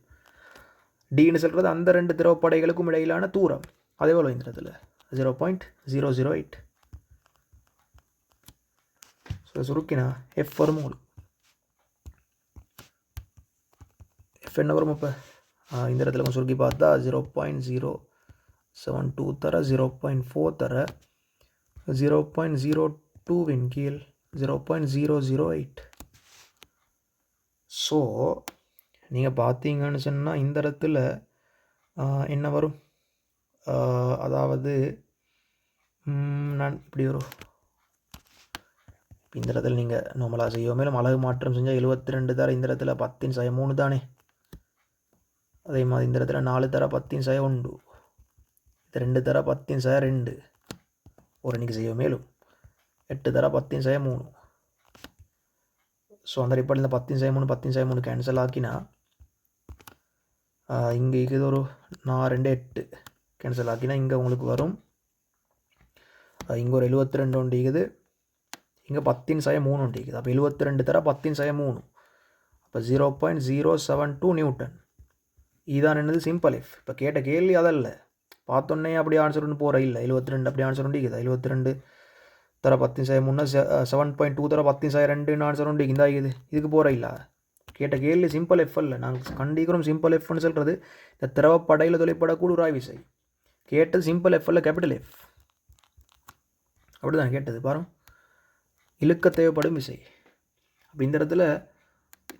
டின்னு சொல்கிறது அந்த ரெண்டு திரவப்படைகளுக்கும் இடையிலான தூரம். அதே போல் இந்த இடத்துல 0.008. ஸோ சுருக்கினா எஃப் வரும் உங்களுக்கு. எஃப் என்ன வரும் இப்போ இந்த இடத்துல கொஞ்சம் சுருக்கி பார்த்தா 0.072 தர 0.4 தர 0.02 கீழ் 0.008. ஸோ நீங்கள் பார்த்தீங்கன்னு சொன்னால் இந்த இடத்துல என்ன வரும், அதாவது நான் இப்படி வரும். இந்த இடத்துல நீங்கள் நார்மலாக செய்ய மேலும் அழகு மாற்றம் செஞ்சால் 72 தர இந்த இடத்துல 10/3 தானே. அதே மாதிரி இந்த இடத்துல 4 தர 10/1, இது 2 தர 10/2 ஒரு இன்றைக்கி செய்ய மேலும் 8 தர 10/3. ஸோ அந்த அடிப்படையில் இந்த 10/3 10/3 கேன்சல் ஆக்கினா இங்கே இது ஒரு 4 2 8 கேன்சல் ஆக்கினா இங்கே உங்களுக்கு வரும், இங்கே ஒரு 72 ஒன்று இருக்குது, இங்கே 10/3 ஒன்று இருக்குது. அப்போ 72 தர 10/3, அப்போ 0.072 நியூட்டன். இதுதான் என்னது சிம்பிள் எஃப். இப்போ கேட்ட கேள்வி அதல்ல, பார்த்தோன்னே அப்படி ஆன்சர் ஒன்று போகிற இல்லை. 72 அப்படி ஆன்சர் ஒன்று இருக்குது, 72 தர 10/3 7.2 தர 10/2 ஆன்சர் ஒன்று இந்த இது இதுக்கு போகிற இல்லை. கேட்ட கேள்வி சிம்பிள் எஃப் அல்ல. நாங்கள் கண்டிக்கிறோம் சிம்பிள் எஃப்னு சொல்கிறது இந்த திரவப்படையில் தொலைப்படக்கூடிய உராய் விசை. கேட்டது சிம்பிள் எஃப் அல்ல, கேபிட்டல் எஃப். அப்படி தான் கேட்டது பாருங்க, இழுக்க தேவைப்படும் விசை. அப்போ இந்த இடத்துல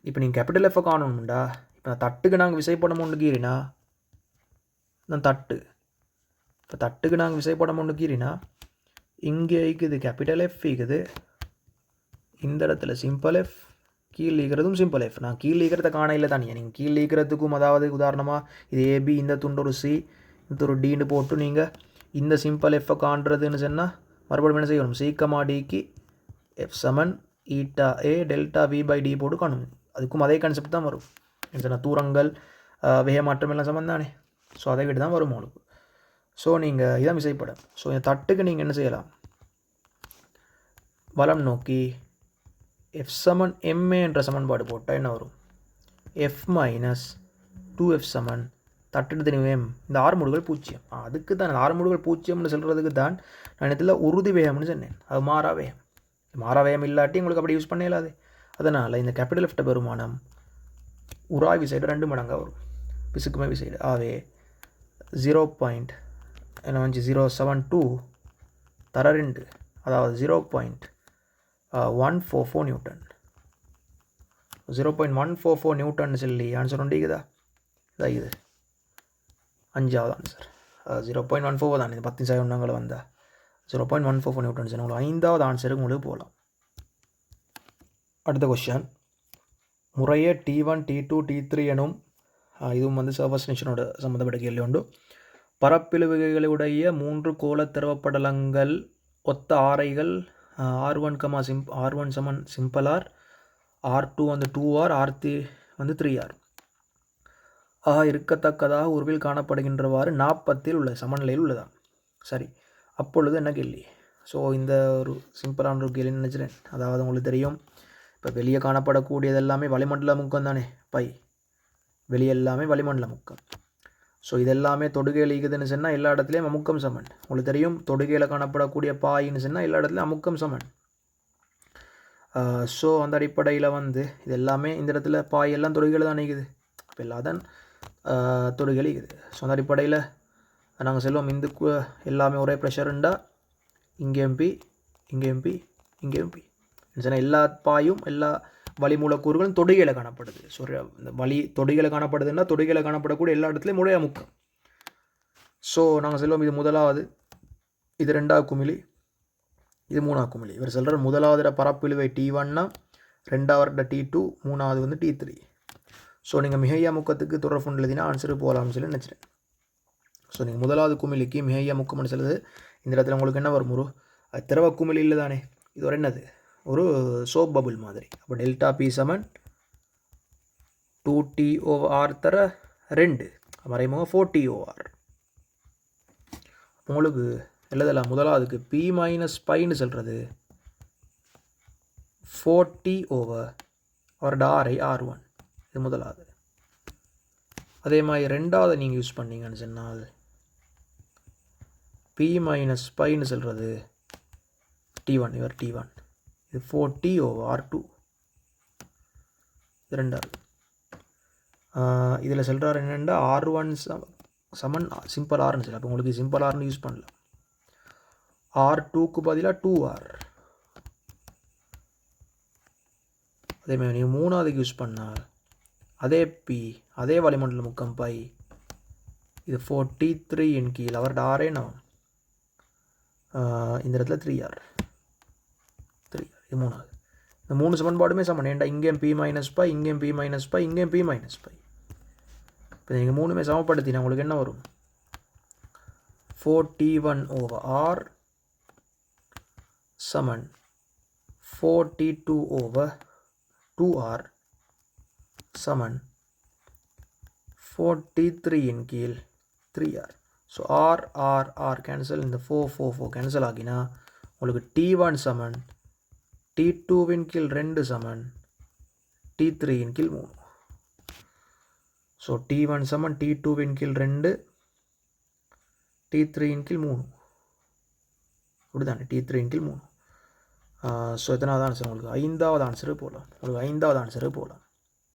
இப்போ நீங்கள் கேபிட்டல் எஃப்பை காணணும்டா. இப்போ நான் தட்டுக்கு நாங்கள் விசைப்படம் ஒன்று கீறினா, நான் தட்டு இப்போ தட்டுக்கு நாங்கள் விசைப்படம் ஒன்று கீறினா இங்கே இருக்குது கேபிட்டல் எஃப் இருக்குது, இந்த இடத்துல சிம்பிள் எஃப், கீழ் ஈக்கிறதும் சிம்பிள் எஃப். நான் கீழ் ஈக்கிறத காண இல்லை தானே. நீங்கள் கீழ் ஈக்கிறதுக்கும், அதாவது உதாரணமாக இது ஏபி, இந்த துண்டு ஒரு சி, இது ஒரு டீன்னு போட்டு நீங்கள் இந்த சிம்பிள் எஃப்பை காண்றதுன்னு சொன்னால் மறுபடியும் என்ன செய்யணும், சீக்கமா டிக்கு எஃப் சமன் eta A delta we by d போட்டு காணும். அதுக்கும் அதே கான்செப்ட் தான் வரும். என்ன சொன்னால் தூரங்கள் வேக மாற்றம் எல்லாம் சமம் தானே. ஸோ அதை விட்டு தான் வரும் உங்களுக்கு. ஸோ நீங்கள் இதான் விசைப்படம். ஸோ இந்த தட்டுக்கு நீங்கள் என்ன செய்யலாம், வலம் நோக்கி எஃப் சமன் எம்ஏ என்ற சமன்பாடு போட்டால் என்ன வரும், எஃப் மைனஸ் 2f சமன் தட்டு தெரியும் இந்த ஆறுமுடுகள் பூஜ்ஜியம். அதுக்கு தான் ஆறுமுடுகள் பூஜ்ஜியம்னு சொல்கிறதுக்கு தான் நான் இதில் உறுதி வேகம்னு சொன்னேன். அது மாறா வேகம். மாறா வேகம் இல்லாட்டி உங்களுக்கு அப்படி யூஸ் பண்ண இல்லாது. அதனால் இந்த கேபிட்டல் எஃப்ட பெருமானம் உராய் விசைடு 2 மடங்காக வரும், பிசுக்குமை விசைடு. ஆவே 0.072 தர 2, அதாவது 0.144 நியூட்டன். 0.144 நியூட்டன் சொல்லி ஆன்சர் ஒன்றிக்குதா, இதான் இது 5வது ஆன்சர். 0.14 தான், இது 10 ஒன்றாங்களை வந்தால் 0.144 நியூட்டன்ஸ். உங்களுக்கு 5வது ஆன்சருக்கு உங்களுக்கு போகலாம். அடுத்த கொஸ்டின், முறையே T1 T2 T3 எனும் இதுவும் வந்து சர்ஃபேஸ் டென்ஷனோட சம்மந்தப்பட்ட கேள்வி உண்டு. பரப்பிழுவுகளுடைய 3 கோள திரவப்படலங்கள் ஒத்த ஆரைகள் R1 சமன் சிம்பிள் ஆர், R2 வந்து 2R, R3 வந்து 3R இருக்கத்தக்கதாக உருவில் காணப்படுகின்றவாறு 40 உள்ள சமநிலையில் உள்ளதா. சரி, அப்பொழுது என்ன கேள்வி. ஸோ இந்த ஒரு சிம்பிளான ஒரு கேள்வி நினைச்சிட்டேன். அதாவது உங்களுக்கு தெரியும், இப்போ வெளியே காணப்படக்கூடியது எல்லாமே வளிமண்டல முக்கம் தானே, பை வெளியே எல்லாமே வளிமண்டல முக்கம். ஸோ இதெல்லாமே தொடுகையில் ஈக்குதுன்னு சொன்னால் எல்லா இடத்துலையும் அமுக்கம் சமன். உங்களுக்கு தெரியும், தொடுகையில் காணப்படக்கூடிய பாயின்னு சொன்னால் எல்லா இடத்துலையும் அமுக்கம் சமன். ஸோ அந்த அடிப்படையில் வந்து இது எல்லாமே இந்த இடத்துல பாய் எல்லாம் தொடுகையில் தான் நீக்குது. இப்போ எல்லாதான் தொடுகையில் இருக்குது. ஸோ அந்த அடிப்படையில் நாங்கள் செல்வோம், இந்த எல்லாமே ஒரே ப்ரெஷருண்டா இங்கேயும் பி இங்கேயும் பி இங்கேயும் பி சொன்னால் எல்லா பாயும் எல்லா வளி மூலக்கூறுகளும் தொடுகையில் காணப்படுது. ஸோ இந்த வழி தொடுகையில் காணப்படுதுன்னா தொடுகையில் காணப்படக்கூடிய எல்லா இடத்துலையும் முறையாக முக்கம். ஸோ நாங்கள் செல்வோம், இது முதலாவது, இது 2வது குமிழி, இது 3வது குமிழி. இவர் சொல்கிற முதலாவது பரப்பிழுவை T1னா, 2வது T2, 3வது வந்து T3. ஸோ நீங்கள் மிகையா முக்கத்துக்கு தொடர்பு எழுதினா ஆன்சரு போகலாம்னு சொல்லி நினச்சிட்டேன். ஸோ நீங்கள் முதலாவது குமிழிக்கு மிகையா முக்கம்னு சொல்லுது. இந்த இடத்துல உங்களுக்கு என்ன வரும், ஒரு திரவ குமிழி இல்லை தானே, இது ஒரு என்னது, ஒரு சோப் பபுள் மாதிரி. அப்போ டெல்டா பி சமன் 2T/R தர 2 மறைமுக 4T/R. உங்களுக்கு எழுதலாம், முதலாவதுக்கு P மைனஸ் பைன்னு சொல்கிறது 4T/R R1, இது முதலாவது. அதே மாதிரி 2வது நீங்கள் யூஸ் பண்ணீங்கன்னு சொன்னால் P மைனஸ் பைன்னு சொல்கிறது T1, இவர் T1, இது 4T/R2, இது 2வது. இதில் சொல்கிறார் என்னென்னா R1 சமன் சிம்பிள் ஆர்னு சொல்லி. அப்போ உங்களுக்கு சிம்பிள் ஆர்னு யூஸ் பண்ணலாம். R2க்கு பதிலாக 2R. அதே மாதிரி நீங்கள் 3வதுக்கு யூஸ் பண்ணால் அதே P, அதே வளிமண்டல முக்கம் பை, இது 4T3 இன் கீழ் அவர் ஆரே நான் இந்த இடத்துல 3R, இது 3வது. இந்த 3 சமன்பாடுமே சமன். ஏன்டா இங்கேயும் P மைனஸ் பை, இங்கேயும் P மைனஸ் பை, இங்கேயும் P மைனஸ் பை. இப்போ நீங்கள் 3மே சமப்படுத்தினா உங்களுக்கு என்ன வரும், 4T1/R சமன் 4T2/2R சமன் 4T3 இன் கீழ் 3R. ஸோ R கேன்சல், இந்த 4 கேன்சல் ஆகினா உங்களுக்கு T1 சமன் T2 இன் கீழ் 2 சமன் T3 இன் கீழ் 3. ஸோ T1 சமன் T2 இன் கீழ் 2, T3 இன் கீழ் 3, அப்படிதானே, T3 இன் கீழ் 3. ஸோ எத்தனாவது ஆன்சர் உங்களுக்கு, 5வது ஆன்சரு போகலாம். உங்களுக்கு 5வது ஆன்சரு போகலாம்.